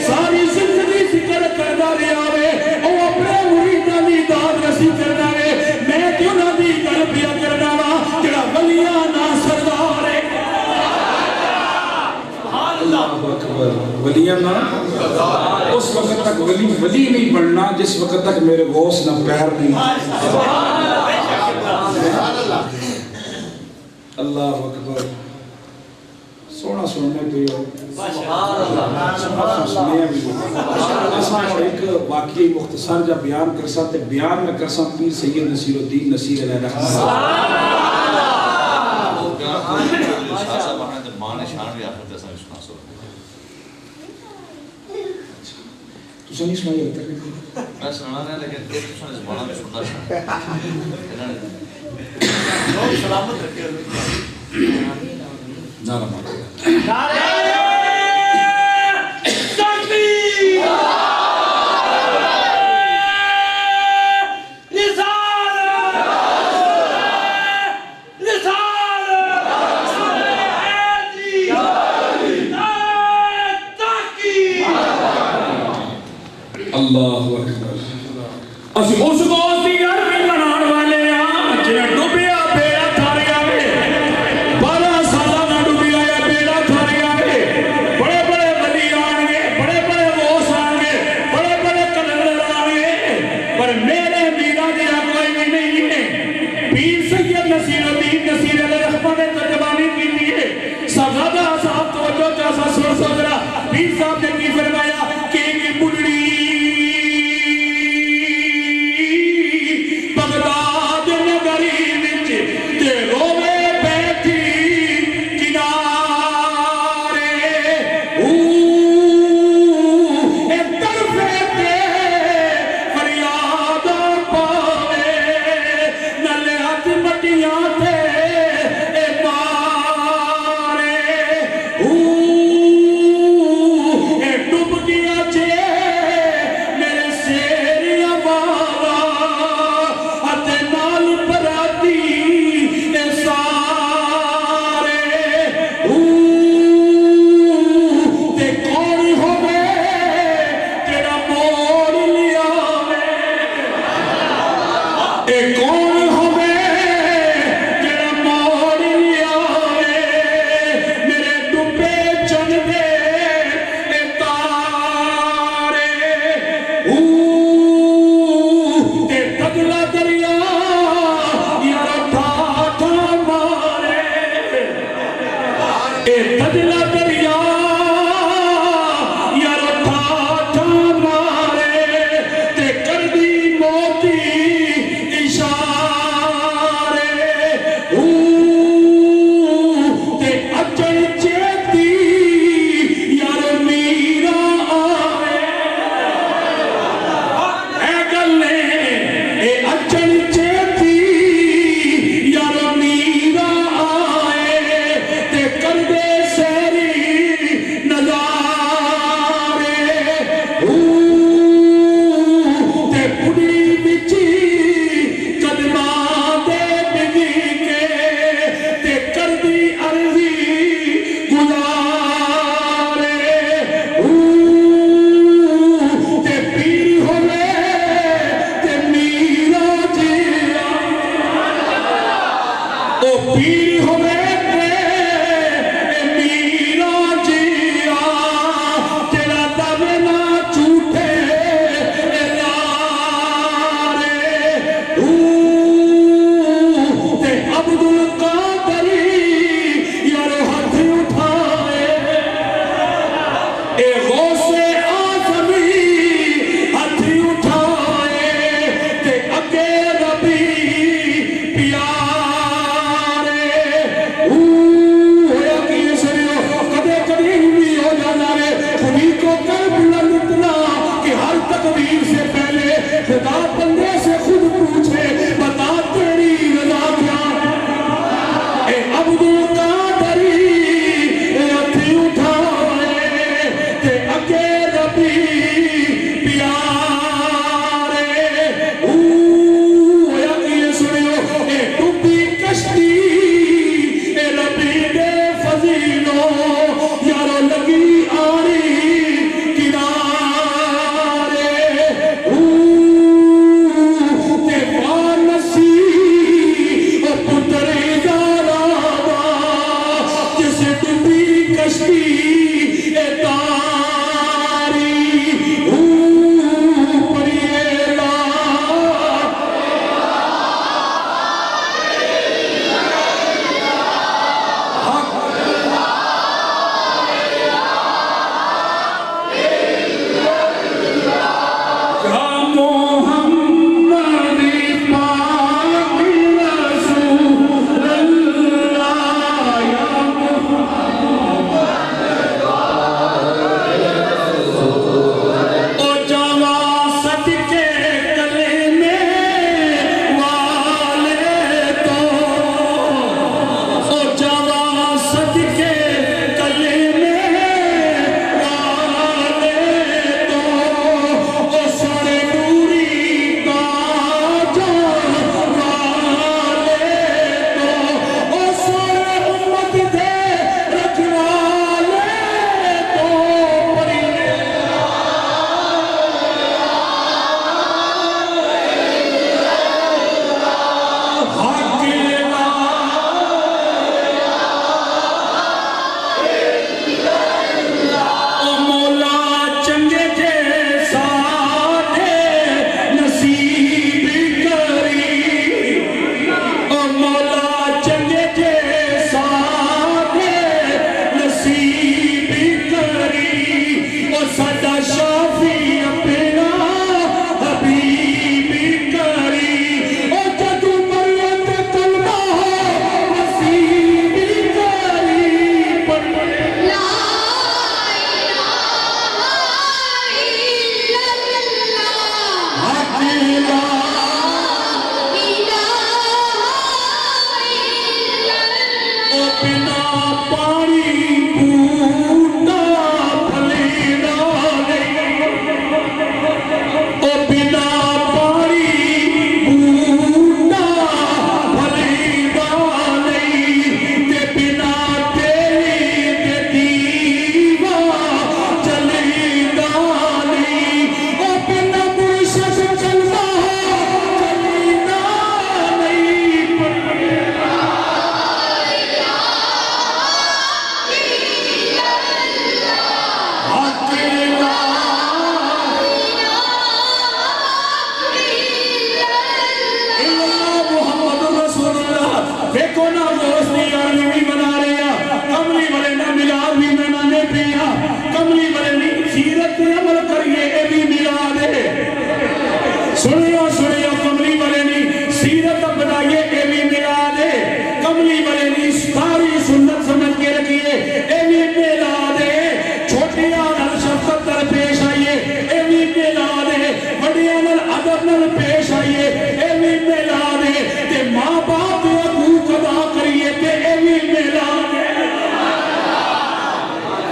ساری زندگی ذکر کردہ لیا ہوئے او اپنے مریدہ دی داد رسی کردہ ہے میں کیوں نہ دی کر پیا کردہ وا جڑا ولیاں نا سردار ہے اللہ اکبر ولیاں نا اس وقت تک ولی نہیں بننا جس وقت تک میرے غوث نہ پیر نہیں اللہ اکبر سونا سننے پہ سنیا بھی اساں ایک واقعی مختصر جا بیان کر سکتے بیان میں کر سکتے پیر سید نصیر الدین نصیر علیہ رحمہ تو سنی سنائی ہوتا ہے میں سنانا ہے لیکن تو سنی زبانہ میں سننا ہے سلامت رکھے نعرہ مارے نعرہ تکبیر اللہ اکبر اسی اس کو دی عربی بنان والے ہیں پیر ہوئے میرا جیا تیرا دم نہ چھوٹے لارے تے عبد القادری یارو ہاتھ اٹھائے اے غوث آزمی ہاتھ اٹھائے تے اگے ربی پیارے ہویا کی سریو کدے کبھی بھی ہو جانا ہے خودی کو کر بلند اتنا کہ ہر تقدیر سے پہلے خدا بندے سے خود پوچھے بتا تیری رضا کیا اے عبد القادری ہاتھ اٹھائے تے اگے ربی پیارے ہویا کی سنیو اے ڈوبی کشتی اے ربی دے فضیلو یارو لگی آری کنارے تے پانسی او پتری دارابا جس ڈوبی کشتی اے تاری پریلا یا محمد پاک رسول اللہ یا او جاوا صدقے کلمے والے تو او جاوا صدقے کلمے والے تو او سارے نوری تاج والے تو او سارے امت دے رکھوالے تو او مولا چنگے جے ساڈے نصیب کری او مولا چنگے جے ساڈے نصیب کری او ساڈا شافی اپنا حبیب کری او جدو مریم تے کلمہ نصیب کری پڑھ لا الہ الا اللہ حق لا او بنا پانی بوٹا پھلینا نہیں او بنا پانی بوٹا پھلینا نہیں تے بنا تیری تے دیوا چلینا نہیں او بنا مرشد چلنا چلینا نہیں محمد رسول اللہ دیکھو نا دوستی آرمی بھی بنا رہے ہیں کملی والے نہ ملاد بھی منانے پیا کملی والے نہیں سیرت پہ عمل کریے اے بھی ملاد ہے سنیو سنیو کملی والے نہیں سیرت بنائیے اے بھی ملاد ہے کملی والے نہیں ساری سنت سمجھ کے رکھیے اے بھی ملاد ہے چھوٹیاں نال شفقت نال پیش آئیے اے بھی ملاد ہے بڑیاں نال ادب نال پیش آئیے اے بھی ملاد ہے تے ماں باپ دے حقوق ادا کریے تے اے بھی ملاد ہے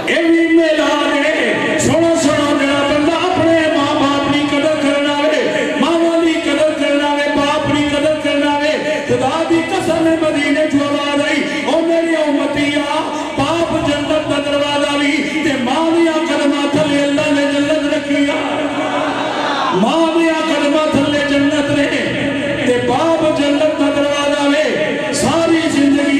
اے بھی ملاد ہے سنو سنو میرا بندہ اپنے ماں باپ کی قدر کرنا ہے ماں کی قدر کرنا ہے باپ کی قدر کرنا ہے خدا دی قسم مدینے جو آواز آئی او میری امتیا باپ جنت دا دروازہ بھی تے ماں دیا قدمہ تھلے اللہ نے جنت رکھیا ماں دیا قدمہ تھلے جنت نے تے باپ جنت دا دروازہ میں ساری زندگی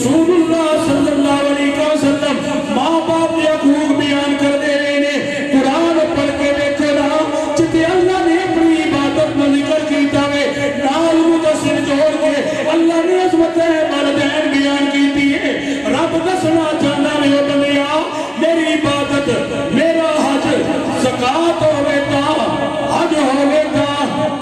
رسول اللہ صلی اللہ علیہ وسلم ماں باپ کے حقوق بیان کر دے رہے نے قرآن پڑھ کے دیکھو نا جتے اللہ نے اپنی عبادت میں ذکر کیتا ہے نال متصل جوڑ کے اللہ نے عظمت والدین بیان کیتی ہے رب دسنا چاہنا ہے او بندیا میری عبادت میرا حج زکات ہوے تا حج ہوے تا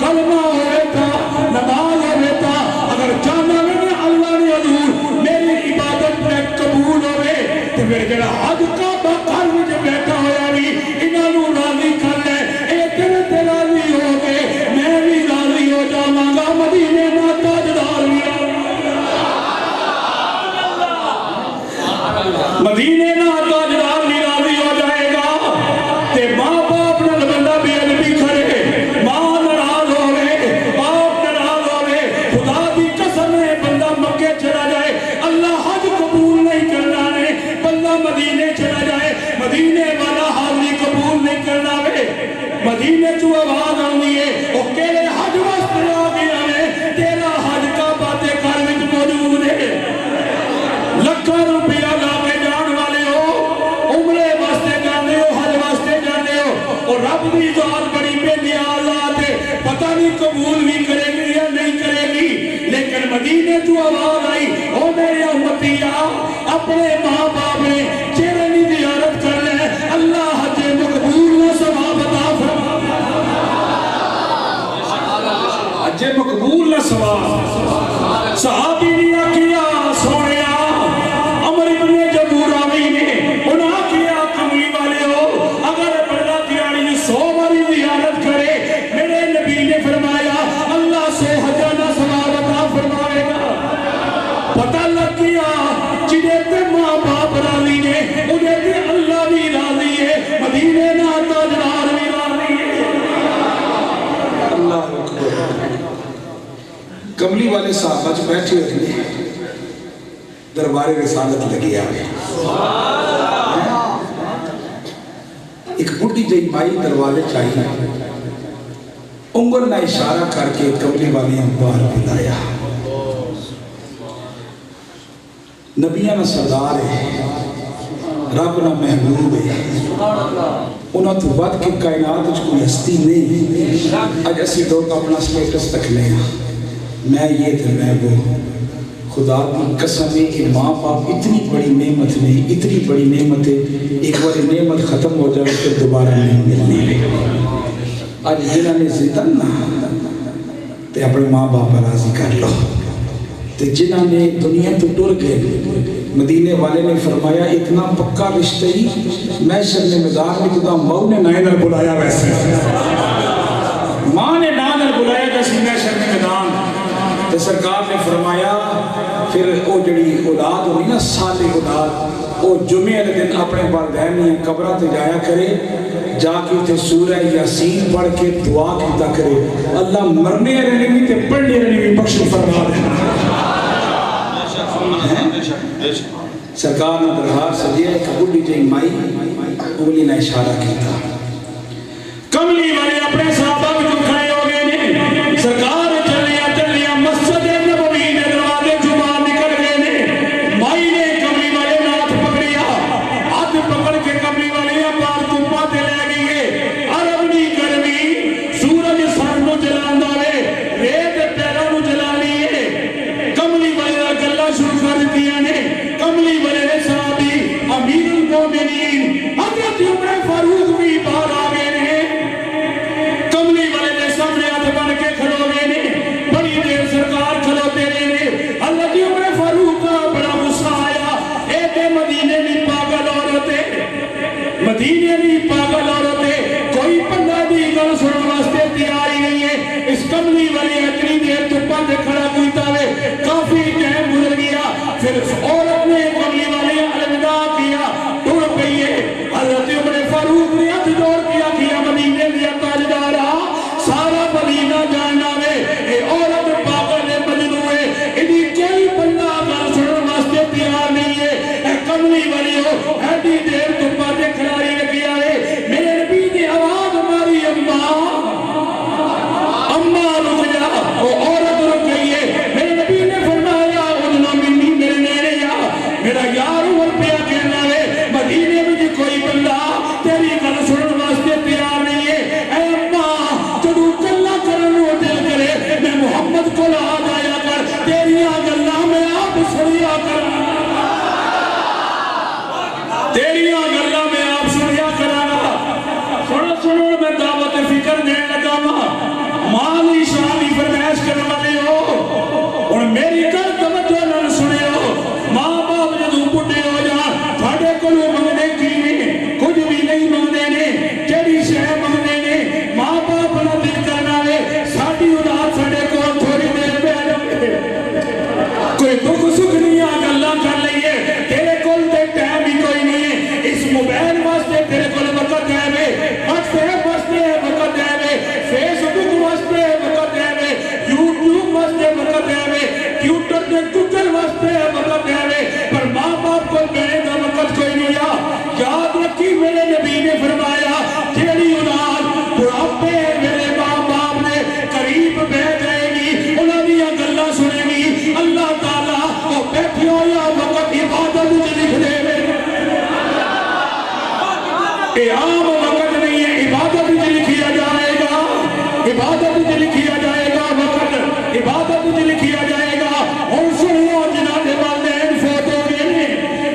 کلمہ ہوے تا نماز ہوے تا اگر چاہنا ہے اللہ نے حضور میری عبادت میں قبول ہوے تے پھر جڑا حج کا گھر وچ بیٹھا ہویا بھی انہاں نوں راضی کر لے اے تیرے تے راضی ہو گئے میں بھی راضی ہو جاواں گا مدینے دا تاجدار بھی مدینے دا تاجدار بھی راضی ہو جائے گا تے ماں باپ نال بندہ بے ادبی کرے ماں ناراض ہوے باپ ناراض ہوے خدا دی قسم ہے بندہ مکے چلا جائے اللہ حج قبول نہیں کرنا نے بندہ مدینے چلا جائے مدینے والا حاضری قبول نہیں کرنا وے مدینے چوں آواز آندی ہے او کیڑے حج واسطے آ گیا نے تیرا حج کعبہ تے گھر وچ موجود ہے لاکھاں روپیہ لا کے جان والے ہو عمرے واسطے جانے ہو حج واسطے جانے ہو اور رب دی ذات بڑی بے نیاز ذات ہے پتہ نہیں قبول بھی کرے گی یا نہیں کرے گی لیکن مدینے تو آواز آئی او میرے امتیا اپنے ماں باپ نے چہرے کی زیارت کر لے اللہ حج مقبول و ثواب عطا فرما حج مقبول و ثواب صحابی نے کیا سونیا عمر ابن جبوراوی نے انہاں کیا کملی والے ہو اگر بندہ دیاری 100 باری زیارت کرے میرے نبی نے فرمایا اللہ 100 ہزار ثواب عطا فرمائے گا پتہ لگ گیا جنہیں تے ماں باپ راضی نے انہیں تے اللہ بھی راضی ہے مدینے نا تاجدار بھی راضی ہے اللہ اکبر کملی والے صحابہ جو بیٹھے ہوئے ہیں دربار رسالت لگی آگے ایک بڑی جئی مائی دروازے چاہیے انگل نہ اشارہ کر کے کملی والے باہر بلایا نبیاں نہ سردار ہے رب نہ محبوب ہے انہوں تو بات کے کائنات وچ کوئی ہستی نہیں اج اسی لوگ اپنا سٹیٹس رکھ لیں میں یہ تھا میں وہ خدا کی قسم ہے کہ ماں باپ اتنی بڑی نعمت نہیں اتنی بڑی نعمت ہے ایک بار نعمت ختم ہو جائے پھر دوبارہ نہیں ملنی آج جنہوں نے زندہ نہ تے اپنے ماں باپ راضی کر لو تے جنہوں نے دنیا تو ٹر گئے مدینے والے نے فرمایا اتنا پکا رشتہ ہی میں شرم مدار میں خدا ماں نے نائنر بلایا ویسے ماں نے نائنر بلایا جیسے میں شرم مدار تو سرکار نے فرمایا پھر وہ جڑی اولاد ہوئی نا سالے اولاد وہ جمعے دن اپنے والدین قبرہ تے جایا کرے جا کے تے سورہ یاسین پڑھ کے دعا کیتا کرے اللہ مرنے رہنے بھی تے پڑھنے رہنے بھی بخش فرما دینا سرکار نے دربار سجیا ایک بڑی جئی مائی انگلی نے اشارہ کیتا کملی والے اپنے صحابہ بھی جو کھڑے ہو گئے نے سرکار چلیا مسجد نبوی نے دروازے جو باہر نکل گئے نے مائی نے کملی والے ناتھ پکڑیا ہاتھ پکڑ کے کملی والے پار تپا تے لے گئی عرب دی گرمی سورج سر نو جلاندا ہے ریت پیراں نو جلانی ہے کملی والے گلاں شروع کر دتیاں نے کملی والے صحابی امیر المومنین حضرت عمر فاروق بھی باہر آ گئے نے کملی والے نے سامنے ہاتھ بن کے کھلو گئے نے بڑی دیر سرکار کھلوتے رہے حضرت عمر فاروق کا بڑا غصہ آیا اے تے مدینے نہیں پاگل عورتیں مدینے نہیں پاگل عورتیں کوئی بندہ دی گل سنن واسطے تیار ہی نہیں ہے اس کملی والے اتنی دیر تو پاندے کھڑا کیتا وے کافی ٹائم گزر گیا پھر آپ سنیا کرنا تیریاں گلاں میں آپ سنیا کرانا سنو میں دعوت فکر دین لگا مالی شالی فرمائش کرنے والے ہو اور میری کر توجہ نہ سنیو ماں باپ جدوں بڈھے ہو جان تھاڈے کولوں منگنے کی کچھ بھی نہیں منگنے نے جڑی شے منگنے نے ماں باپ نہ دل کرنا وے ساڈی اولاد ساڈے کول تھوڑی دیر بیٹھ جاوے کوئی دکھ سکھ نہیں گلاں کر لئیے تیرے کول تے ٹائم ہی کوئی نہیں ہے اس موبائل واسطے تیرے کول وقت ہے وے واٹس ایپ واسطے وقت ہے وے فیس بک واسطے وقت ہے وے یوٹیوب واسطے وقت ہے وے ٹویٹر تے گوگل واسطے وقت ہے وے پر ماں باپ کو میرے دا وقت کوئی نہیں یاد رکھی میرے نبی نے فرمایا جیڑی اولاد بڑھاپے میرے ماں باپ نے قریب بیٹھ جائے گی انہاں دیاں گلاں سنے گی اللہ تعالیٰ وہ بیٹھے ہویا وقت عبادت میں لکھ دے وے اے عام وقت نہیں ہے عبادت میں لکھیا جائے گا عبادت میں لکھیا جائے گا وقت عبادت میں لکھیا جائے گا اور سنو جنہاں دے والدین فوت ہو گئے نے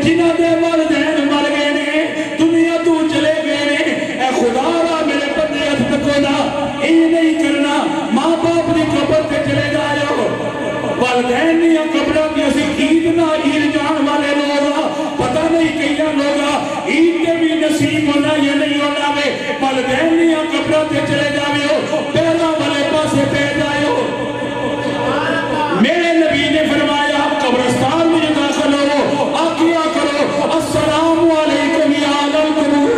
جنہاں دے والدین مر گئے نے دنیا تو چلے گئے نے اے خدا را میرے بندے ہاتھ تکو نا یہ نہیں کرنا ماں باپ دی قبر تے چلے جاؤ والدین دیا قبروں کی اسی عید نہ عید جان والے لوگ پتہ نہیں کئیاں لوگ عید کے بھی نصیب ہونا یا نہیں ہونا وے والدین دیا قبروں تے چلے جاؤ پیروں والے پاسے پہ جاؤ میرے نبی نے فرمایا قبرستان میں داخل ہو آقیا کرو السلام علیکم یا اہل القبور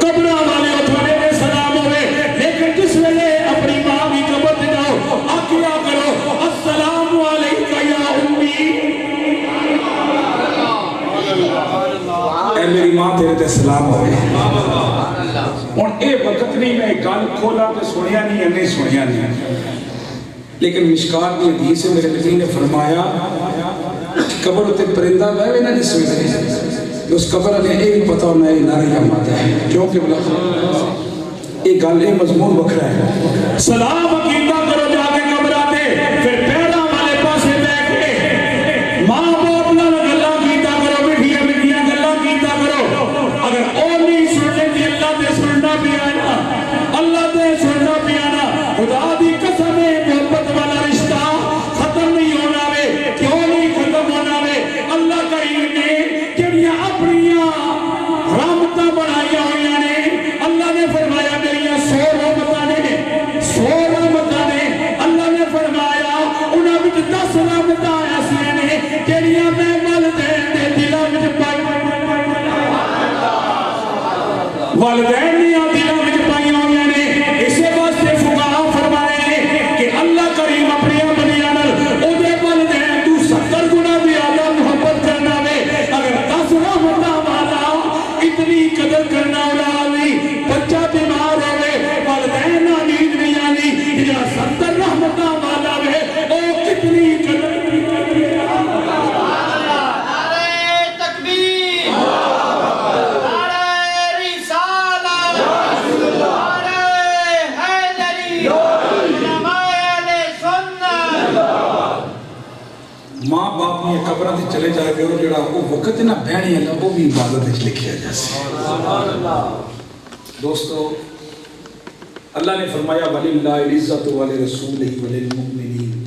قبروں والے اٹھانے میں سلام ہوئے لیکن جس ویلے اپنی ماں کی قبر تے جاؤ آقیا کرو السلام علیکم یا امی اے میری ماں تیرے تے سلام ہوئے ہن اے وقت نہیں میں گل کھولا تے سنیا نہیں سنیا نہیں لیکن مشکات کی حدیث سے میرے نبی نے فرمایا قبر تے پرندہ بہوے نا جس میں اس قبر نے اے بھی پتہ ہونا ہے نارے کا ماتا ہے کیونکہ بلا ایک گل اے مضمون بکھرا ہے سلام عقیدہ کرو جا کے قبر آتے پھر پیروں والے پاسے بیٹھ کے ماں باپ نال گلاں کیتا کرو میٹھیاں میٹھیاں گلاں کیتا کرو اگر او نہیں سننے دی اللہ تے سننا پیا نا اللہ تے سننا پیا نا خدا دی قسم ہے محبت والا رشتہ ختم نہیں ہونا وے کیوں نہیں ختم ہونا وے اللہ کریم نے جڑیاں اپنیاں رحمتاں بنائیاں ہوئیاں نے اللہ نے فرمایا میریاں 100 رحمتاں نے اللہ نے فرمایا انہاں وچ 10 رحمتاں ایسیاں نے جڑیاں میں والدین دے دلاں وچ پائی والدین دیاں دلاں وچ پائی ہوئیاں نے اسے واسطے فقہاء فرمائے نے کہ اللہ کریم اپنی بندیاں نال او دے والدین تو 70 گنا زیادہ محبت کرنا وے اگر 10 رحمتاں والا اتنی قدر کرنا اولادی بچہ بیمار ہوئے والدین نہ نیند نہیں آنی یا 70 رحمتاں والا وے او کتنی قدر ماں باپ نے قبروں سے چلے جائے گئے اور جڑا وہ وقت نہ بہنے والا وہ بھی عبادت وچ لکھیا جاسے دوستو اللہ نے فرمایا وللہ العزت ولرسولہ وللمؤمنین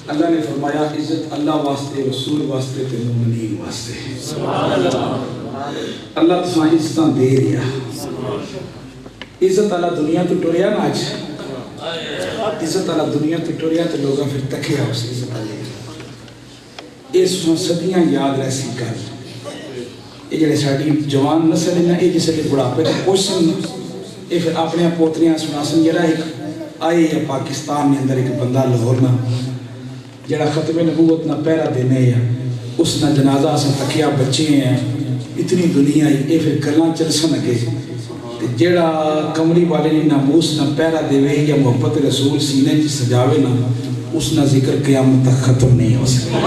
اللہ نے فرمایا عزت اللہ واسطے رسول واسطے تے مومنین واسطے اللہ تساں عزتاں دے رہا عزت اللہ دنیا تو ٹریا نا اج عزت اللہ دنیا تو ٹریا تو لوگاں پھر تکیا اس عزت اللہ اس صدیاں یاد رہ سی کر یہ جڑے ساڈی جوان نسل ہے نا یہ جسے بڑھاپے تے پہنچن یہ پھر اپنے پوتریاں سناسن جڑا ایک آئی ہے پاکستان میں اندر ایک بندہ لاہور نا جڑا ختم نبوت نہ پہرا دینے ہے اس نہ جنازہ سے تکیا بچے ہیں اتنی دنیا یہ پھر گلاں چل سن اگے جڑا کمری والے نے ناموس نہ پہرا دیوے یا محبت رسول سینے چ سجاوے نا اس نہ ذکر قیامت تک ختم نہیں ہو سکتا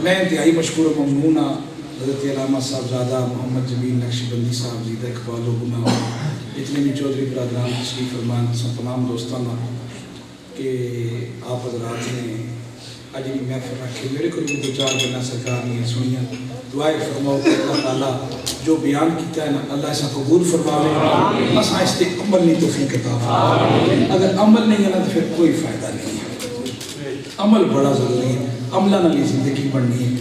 میں انتہائی مشکور و ممنون ہاں حضرت علامہ صاحبزادہ محمد جمیل نقشبندی صاحب زیدہ اقبال و گناہ اتنے بھی چودھری برادران تشریف فرمان تمام دوستان کہ آپ حضرات نے اجلی محفل رکھے میرے کو بھی 2-4 گلاں سرکار نے سنیاں دعائے فرماؤ کہ اللہ تعالیٰ جو بیان کیتا ہے نا اللہ ایسا قبول فرماوے اساں اس تے عمل نہیں توفیق عطا فرمائے اگر عمل نہیں ہے نا تو پھر کوئی فائدہ نہیں ہے عمل بڑا ضروری ہے عملہ نالی زندگی بڑھنی ہے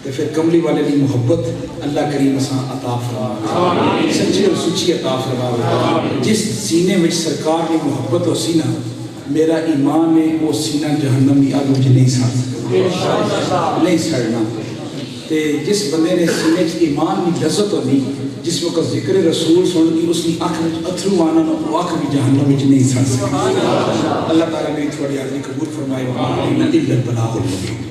تو پھر کملی والے کی محبت اللہ کریم اساں عطا فرماوے سچی اور سچی عطا فرماوے جس سینے میں سرکار کی محبت ہو سی نا میرا ایمان ہے وہ سینہ جہنم کی آگ مجھے نہیں سڑ سکتا نہیں سڑنا تے جس بندے نے سینے ایمان کی لذت ہونی جس وقت ذکر رسول سن کی اس کی آنکھ میں اتھرو آنا وہ آنکھ بھی جہنم میں نہیں سڑ سکتا اللہ تعالیٰ میری تھوڑی عرضی قبول فرمائے وَمَا عَلَيْنَا إِلَّا الْبَلَاغُ الْمُبِينُ